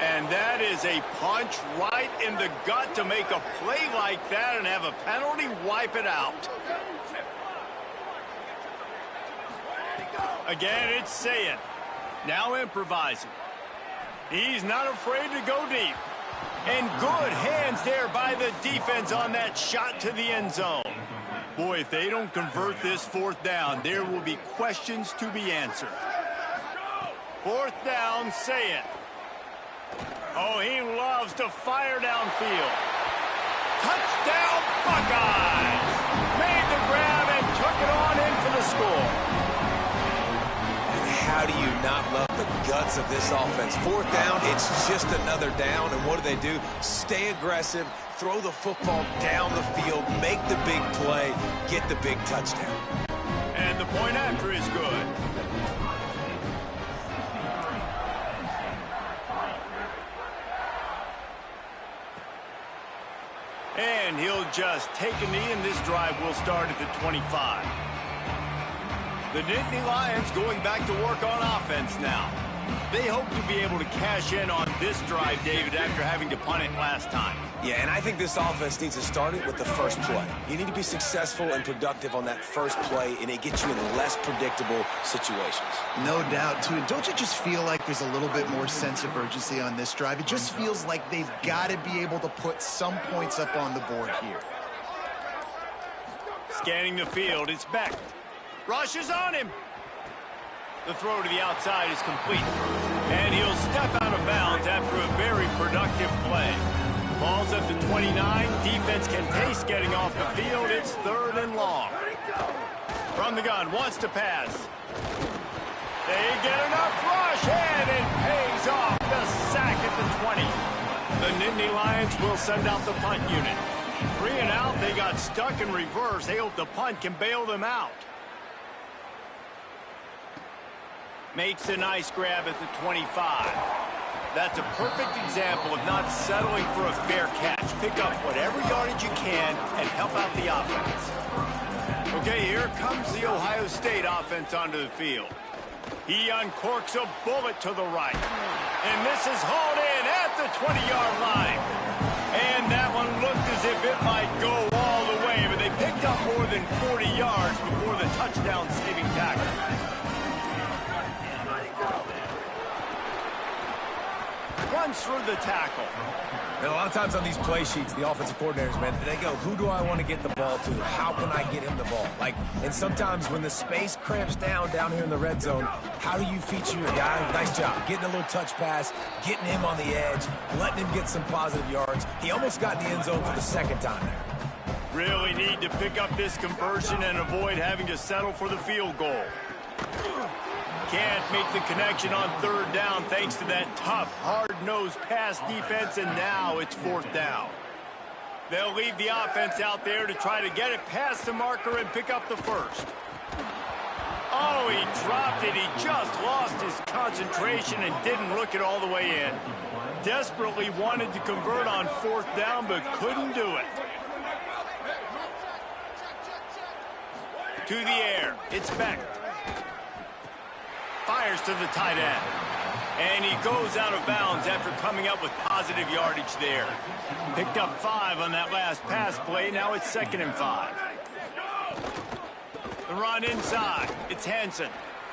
And that is a punch right in the gut to make a play like that and have a penalty wipe it out. Again, it's Sayin. Now improvising. He's not afraid to go deep. And good hands there by the defense on that shot to the end zone. Boy, if they don't convert this fourth down, there will be questions to be answered. Fourth down, Sayin. Oh, he loves to fire downfield. Touchdown, Buckeyes! Made the grab and took it on in for the score. And how do you not love the guts of this offense? Fourth down, it's just another down. And what do? Stay aggressive, throw the football down the field, make the big play, get the big touchdown. And the point after is good. And he'll just take a knee, and this drive will start at the 25. The Nittany Lions going back to work on offense now. They hope to be able to cash in on this drive, David, after having to punt it last time. Yeah, and I think this offense needs to start it with the first play. You need to be successful and productive on that first play, and it gets you in less predictable situations. No doubt, too. And don't you just feel like there's a little bit more sense of urgency on this drive? It just feels like they've got to be able to put some points up on the board here. Scanning the field, it's Beck. Rushes on him. The throw to the outside is complete. And he'll step out of bounds after a very productive play. Ball's at the 29. Defense can taste getting off the field. It's third and long. From the gun, wants to pass. They get enough rush, and it pays off the sack at the 20. The Nittany Lions will send out the punt unit. 3 and out, they got stuck in reverse. They hope the punt can bail them out. Makes a nice grab at the 25. That's a perfect example of not settling for a fair catch. Pick up whatever yardage you can and help out the offense. Okay, here comes the Ohio State offense onto the field. He uncorks a bullet to the right. And this is hauled in at the 20-yard line. And that one looked as if it might go all the way, but they picked up more than 40 yards before the touchdown-saving tackle. Runs through the tackle. And a lot of times on these play sheets, the offensive coordinators, man, they go, who do I want to get the ball to? How can I get him the ball? And sometimes when the space cramps down here in the red zone, how do you feature your guy? Nice job. Getting a little touch pass, getting him on the edge, letting him get some positive yards. He almost got in the end zone for the second time there. Really need to pick up this conversion and avoid having to settle for the field goal. Can't make the connection on third down thanks to that tough, hard-nosed pass defense, and now it's fourth down. They'll leave the offense out there to try to get it past the marker and pick up the first. Oh, he dropped it. He just lost his concentration and didn't look it all the way in. Desperately wanted to convert on fourth down, but couldn't do it. To the air. It's Beck. Fires to the tight end. And he goes out of bounds after coming up with positive yardage there. Picked up 5 on that last pass play. Now it's 2nd and 5. The run inside. It's Hansen.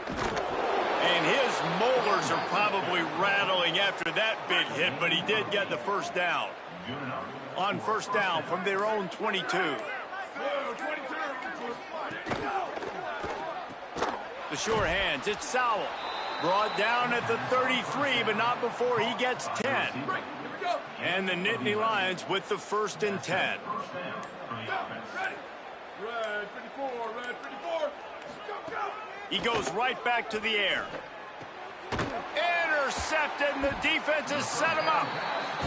And his molars are probably rattling after that big hit, but he did get the first down. On first down from their own 22. The sure hands. It's Sowell. Brought down at the 33, but not before he gets 10. And the Nittany Lions with the 1st and 10. Red 54, red 54. Go. He goes right back to the air. Intercepted, and the defense has set him up.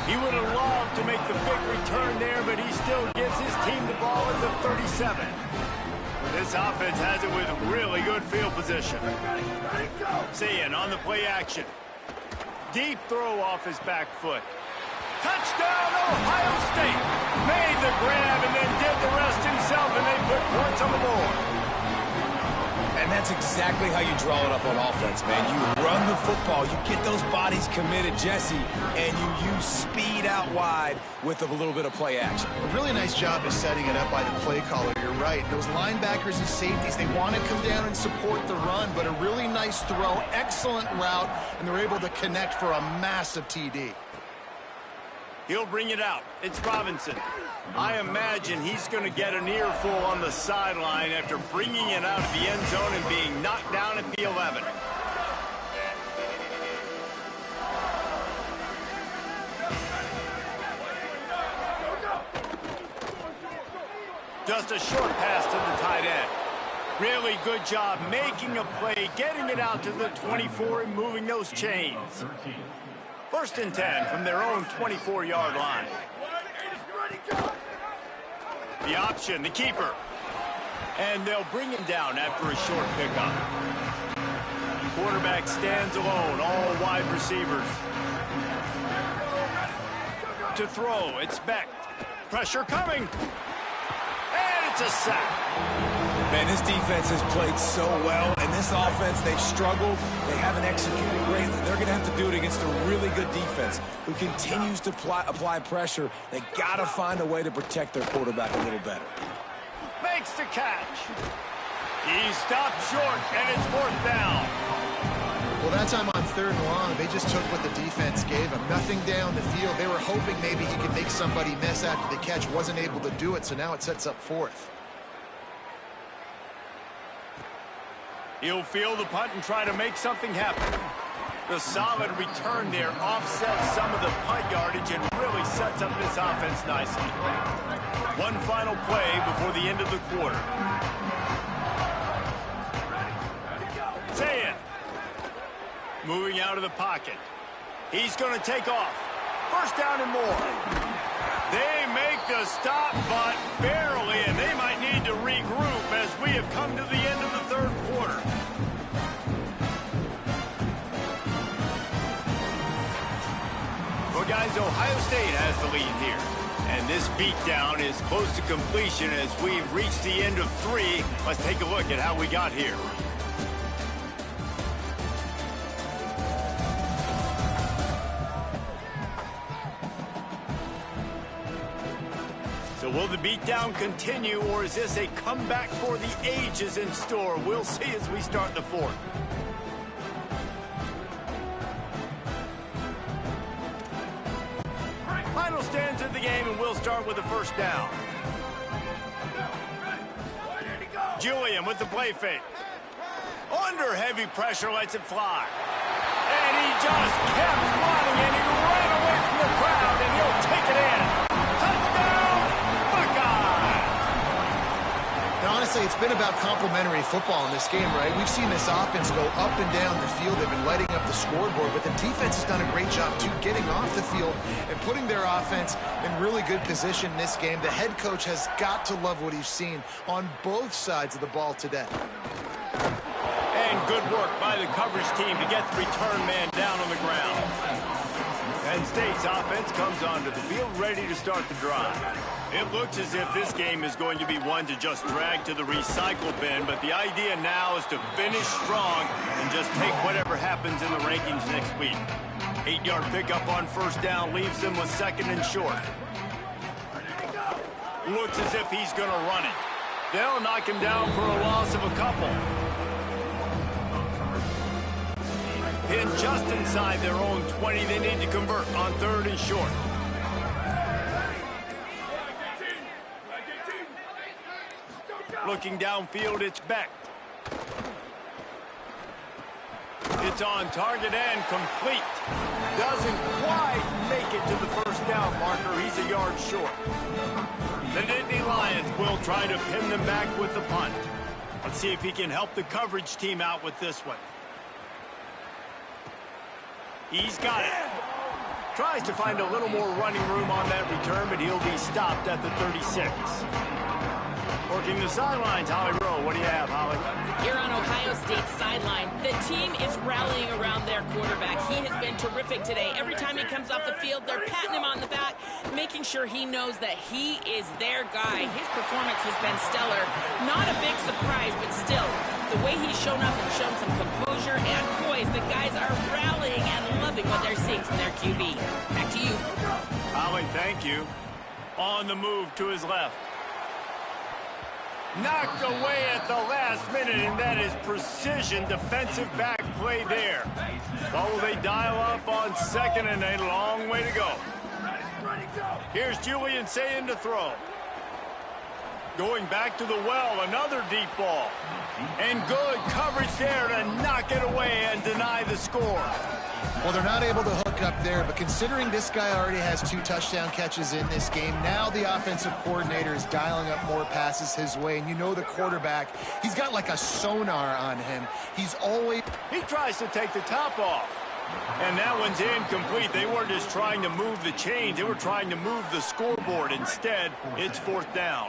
He would have loved to make the big return there, but he still gives his team the ball at the 37. This offense has it with really good field position. Sayin on the play action. Deep throw off his back foot. Touchdown, Ohio State. Made the grab and then did the rest himself, and they put points on the board. And that's exactly how you draw it up on offense, man. You run the football, you get those bodies committed, Jesse, and you use speed out wide with a little bit of play action. A really nice job of setting it up by the play caller. You're right. Those linebackers and safeties, they want to come down and support the run, but a really nice throw, excellent route, and they're able to connect for a massive TD. He'll bring it out. It's Robinson. I imagine he's going to get an earful on the sideline after bringing it out of the end zone and being knocked down at the 11. Just a short pass to the tight end. Really good job making a play, getting it out to the 24 and moving those chains. 1st and 10 from their own 24-yard line. The option, the keeper. And they'll bring him down after a short pickup. Quarterback stands alone, all wide receivers. To throw, it's Beck. Pressure coming. And it's a sack. Man, this defense has played so well, and this offense, they've struggled. They haven't executed greatly. They're going to have to do it against a really good defense who continues to apply pressure. They got to find a way to protect their quarterback a little better. Makes the catch. He stopped short, and it's 4th down. Well, that time on 3rd and long, they just took what the defense gave him. Nothing down the field. They were hoping maybe he could make somebody miss after the catch. Wasn't able to do it, so now it sets up 4th. He'll field the punt and try to make something happen. The solid return there offsets some of the punt yardage and really sets up this offense nicely. One final play before the end of the quarter. Sayin. Moving out of the pocket. He's going to take off. 1st down and more. They make the stop, but barely, and they might need to regroup as we have come to the end of the 3rd quarter. Well, guys, Ohio State has the lead here. And this beatdown is close to completion as we've reached the end of 3. Let's take a look at how we got here. So will the beatdown continue, or is this a comeback for the ages in store? We'll see as we start the 4th. Final stands of the game, and we'll start with the 1st down. Julian with the play fake. Under heavy pressure, lets it fly. And he just kept running, and he ran away from the crowd, and he'll take it in. Touchdown, Buckeye! Now, honestly, it's been about complementary football in this game, right? We've seen this offense go up and down the field. They've been lighting up the scoreboard, but the defense has done a great job, too, getting off the field and putting their offense in really good position in this game. The head coach has got to love what he's seen on both sides of the ball today. And good work by the coverage team to get the return man down on the ground. Penn State's offense comes onto the field ready to start the drive. It looks as if this game is going to be one to just drag to the recycle bin, but the idea now is to finish strong and just take whatever happens in the rankings next week. 8-yard pickup on first down leaves them with second and short. Looks as if he's going to run it. They'll knock him down for a loss of a couple. Pinned just inside their own 20. They need to convert on third and short. Looking downfield, it's Beck. It's on target and complete. Doesn't quite make it to the first down marker. He's a yard short. The Nittany Lions will try to pin them back with the punt. Let's see if he can help the coverage team out with this one. He's got it. Tries to find a little more running room on that return, but he'll be stopped at the 36. Working the sidelines, Holly Rowe. What do you have, Holly? Here on Ohio State's sideline, the team is rallying around their quarterback. He has been terrific today. Every time he comes off the field, they're patting him on the back, making sure he knows that he is their guy. His performance has been stellar. Not a big surprise, but still, the way he's shown up and shown some composure and poise, the guys are rallying and loving what they're seeing from their QB. Back to you. Holly, thank you. On the move to his left. Knocked away at the last minute, and that is precision defensive back play there. What will they dial up on second, and a long way to go. Here's Julian Sayin to throw. Going back to the well, another deep ball. And good coverage there to knock it away and deny the score. Well, they're not able to hook up there, but considering this guy already has 2 touchdown catches in this game, now the offensive coordinator is dialing up more passes his way. And you know the quarterback, he's got like a sonar on him. He's always... He tries to take the top off. And that one's incomplete. They weren't just trying to move the chains. They were trying to move the scoreboard. Instead, it's fourth down.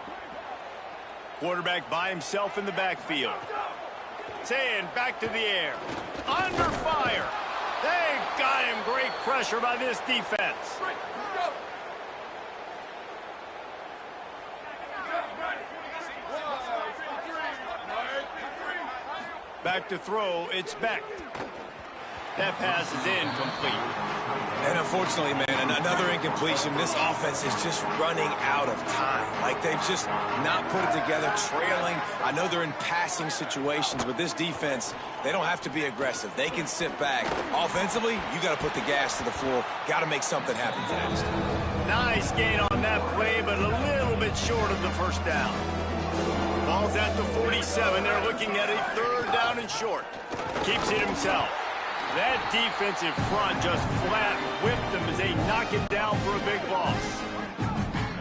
Quarterback by himself in the backfield. Sayin back to the air. Under fire. They got him. Great pressure by this defense. Back to throw. It's Beck. That pass is incomplete. And unfortunately, man, another incompletion. This offense is just running out of time. Like, they've just not put it together, trailing. I know they're in passing situations, but this defense, they don't have to be aggressive. They can sit back. Offensively, you got to put the gas to the floor. Got to make something happen fast. Nice gain on that play, but a little bit short of the first down. Ball's at the 47. They're looking at a third down and short. Keeps it himself. That defensive front just flat whipped them as they knock it down for a big loss.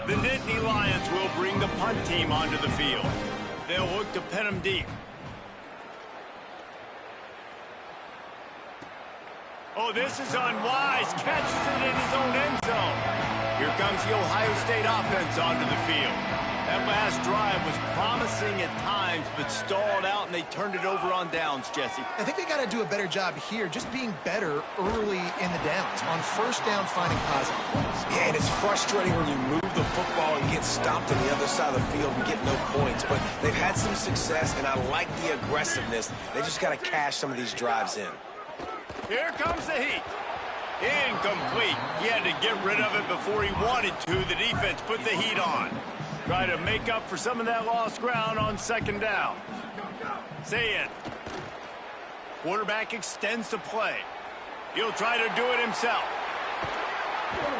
The Nittany Lions will bring the punt team onto the field. They'll look to pin them deep. Oh, this is unwise. Catches it in his own end zone. Here comes the Ohio State offense onto the field. That last drive was promising at times, but stalled out, and they turned it over on downs, Jesse. I think they got to do a better job here, just being better early in the downs. On first down, finding positive plays. Yeah, and it's frustrating when you move the football and get stopped on the other side of the field and get no points. But they've had some success, and I like the aggressiveness. They just got to cash some of these drives in. Here comes the heat. Incomplete. He had to get rid of it before he wanted to. The defense put the heat on. Try to make up for some of that lost ground on second down. Sayin. Quarterback extends the play. He'll try to do it himself.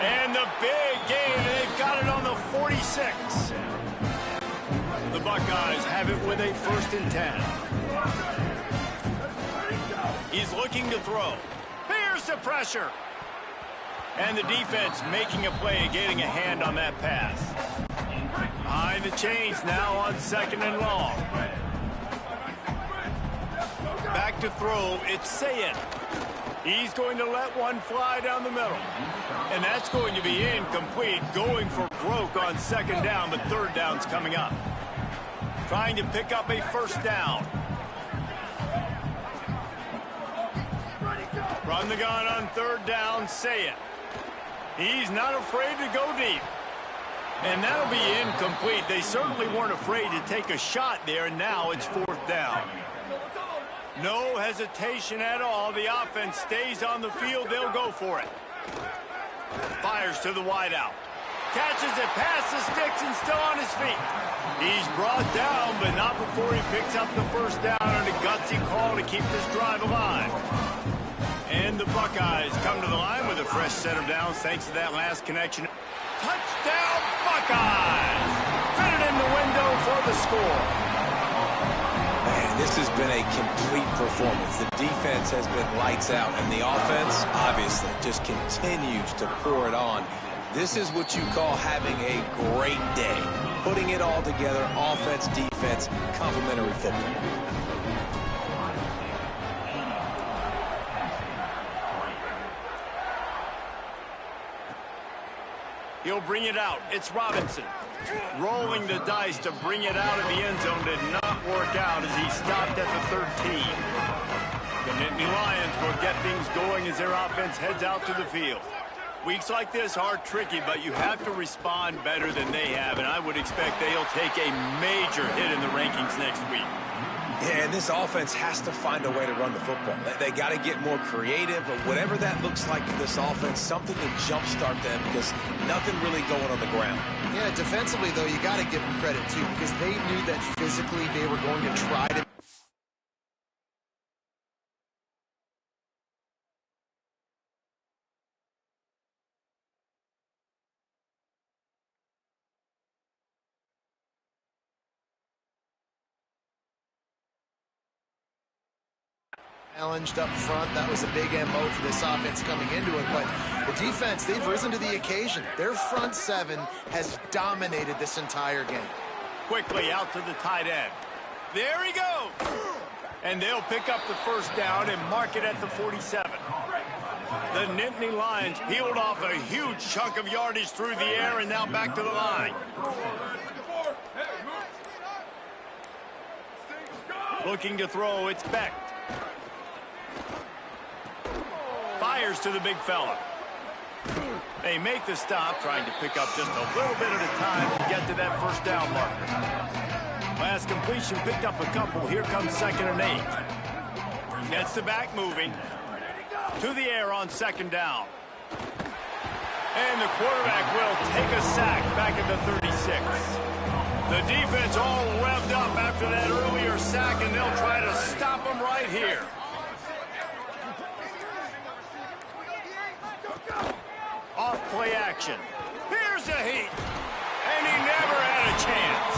And the big gain, they've got it on the 46. The Buckeyes have it with a 1st and 10. He's looking to throw. Here's the pressure. And the defense making a play, getting a hand on that pass. Behind the chains now on second and long. Back to throw, it's Sayin. He's going to let one fly down the middle. And that's going to be incomplete, going for broke on second down, but third down's coming up. Trying to pick up a first down. Run the gun on third down, Sayin. He's not afraid to go deep. And that'll be incomplete. They certainly weren't afraid to take a shot there, and now it's 4th down. No hesitation at all. The offense stays on the field. They'll go for it. Fires to the wideout. Catches it past the sticks and still on his feet. He's brought down, but not before he picks up the first down and a gutsy call to keep this drive alive. And the Buckeyes come to the line with a fresh set of downs thanks to that last connection. Touchdown, Buckeyes! Fitted in the window for the score. Man, this has been a complete performance. The defense has been lights out, and the offense, obviously, just continues to pour it on. This is what you call having a great day. Putting it all together, offense, defense, complementary football. He'll bring it out. It's Robinson. Rolling the dice to bring it out of the end zone did not work out as he stopped at the 13. The Nittany Lions will get things going as their offense heads out to the field. Weeks like this are tricky, but you have to respond better than they have, and I would expect they'll take a major hit in the rankings next week. Yeah, and this offense has to find a way to run the football. They got to get more creative, but whatever that looks like for this offense, something to jumpstart them because nothing really going on the ground. Yeah, defensively, though, you got to give them credit, too, because they knew that physically they were going to try to challenged up front. That was a big MO for this offense coming into it, but the defense, they've risen to the occasion. Their front seven has dominated this entire game. Quickly out to the tight end. There he goes! And they'll pick up the first down and mark it at the 47. The Nittany Lions peeled off a huge chunk of yardage through the air and now back to the line. Looking to throw, it's Beck. Fires to the big fella. They make the stop, trying to pick up just a little bit at a time to get to that first down marker. Last completion picked up a couple. Here comes 2nd and 8. Gets the back moving. To the air on 2nd down. And the quarterback will take a sack back at the 36. The defense all revved up after that earlier sack, and they'll try to stop them right here. Off play action. Here's a heat. And he never had a chance.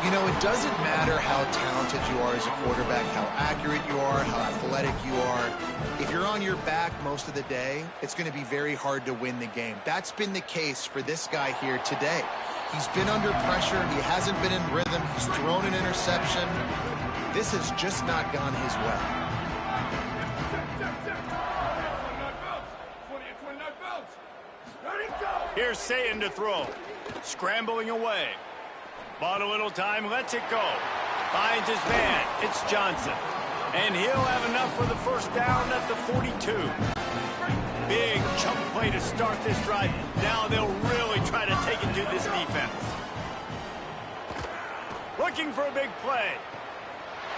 You know, it doesn't matter how talented you are as a quarterback, how accurate you are, how athletic you are. If you're on your back most of the day, it's going to be very hard to win the game. That's been the case for this guy here today. He's been under pressure. He hasn't been in rhythm. He's thrown an interception. This has just not gone his way. Here's Sayin to throw. Scrambling away. Bought a little time, lets it go. Finds his man. It's Johnson. And he'll have enough for the first down at the 42. Big chunk play to start this drive. Now they'll really try to take it to this defense. Looking for a big play.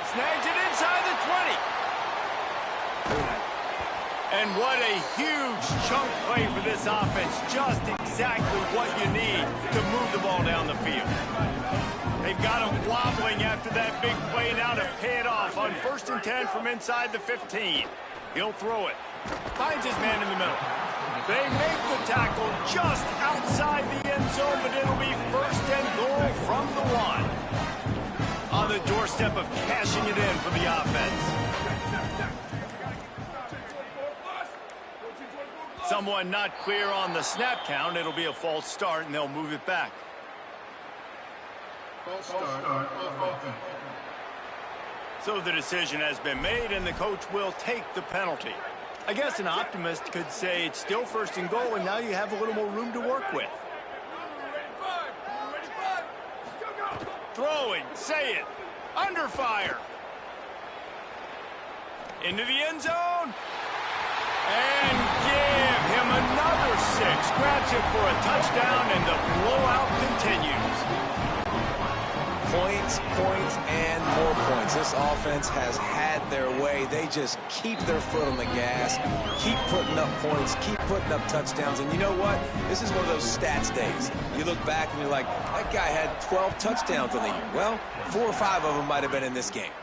Snags it inside the 20. And what a huge chunk play for this offense. Just exactly what you need to move the ball down the field. They've got him wobbling after that big play now to pay it off on 1st and 10 from inside the 15. He'll throw it. Finds his man in the middle. They make the tackle just outside the end zone, but it'll be 1st and goal from the 1. On the doorstep of cashing it in for the offense. Someone not clear on the snap count. It'll be a false start, and they'll move it back. False start on offense. So the decision has been made, and the coach will take the penalty. I guess an optimist could say it's still 1st and goal, and now you have a little more room to work with. Throwing, say it, under fire. Into the end zone. And give him another grabs it for a touchdown, and the blowout continues. Points, points, and more points. This offense has had their way. They just keep their foot on the gas, keep putting up points, keep putting up touchdowns. And you know what? This is one of those stats days. You look back and you're like, that guy had 12 touchdowns on the year. Well, 4 or 5 of them might have been in this game.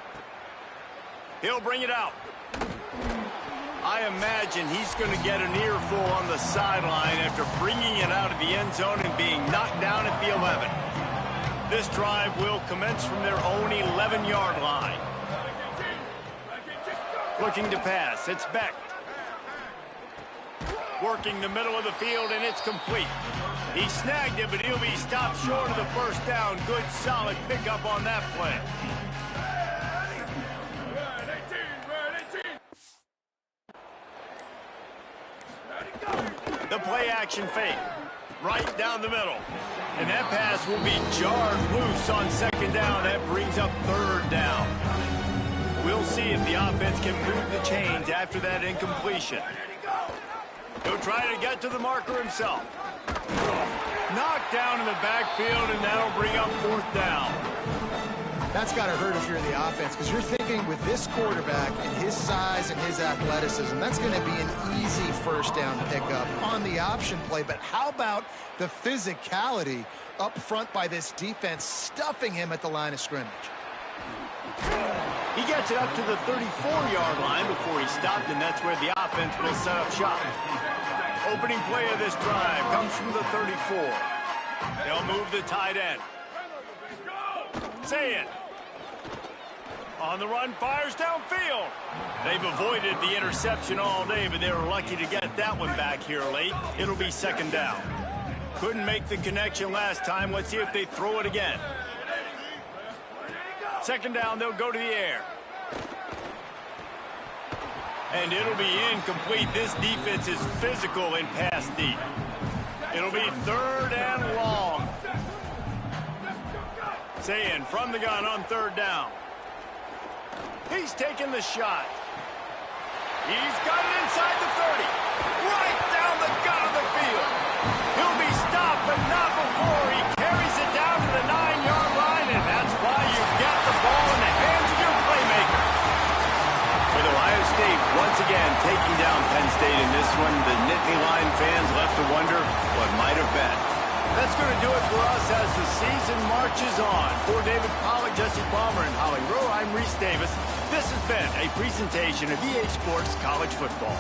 He'll bring it out. I imagine he's going to get an earful on the sideline after bringing it out of the end zone and being knocked down at the 11. This drive will commence from their own 11-yard line. Looking to pass. It's Beck. Working the middle of the field, and it's complete. He snagged it, but he'll be stopped short of the first down. Good, solid pickup on that play. The play-action fake. Right down the middle. And that pass will be jarred loose on second down. That brings up third down. We'll see if the offense can move the chains after that incompletion. He'll try to get to the marker himself. Knocked down in the backfield, and that'll bring up fourth down. That's got to hurt if you're the offense, because you're thinking with this quarterback and his size and his athleticism, that's going to be an easy first down pickup on the option play. But how about the physicality up front by this defense, stuffing him at the line of scrimmage? He gets it up to the 34-yard line before he stopped, and that's where the offense will set up shop. Opening play of this drive comes from the 34. They'll move the tight end. Say it. On the run, fires downfield. They've avoided the interception all day, but they were lucky to get that one back here late. It'll be second down. Couldn't make the connection last time. Let's see if they throw it again. Second down, they'll go to the air. And it'll be incomplete. This defense is physical in pass deep. It'll be third and long. Sayin from the gun on third down. He's taking the shot. He's got it inside the 30. Right down the gut of the field. He'll be stopped, but not before he carries it down to the 9-yard line, and that's why you've got the ball in the hands of your playmakers. With Ohio State once again taking down Penn State in this one, the Nittany Lion fans left to wonder what might have been. That's going to do it for us as the season marches on. For David Pollack, Jesse Palmer, and Holly Rowe, I'm Reese Davis. This has been a presentation of EA Sports College Football.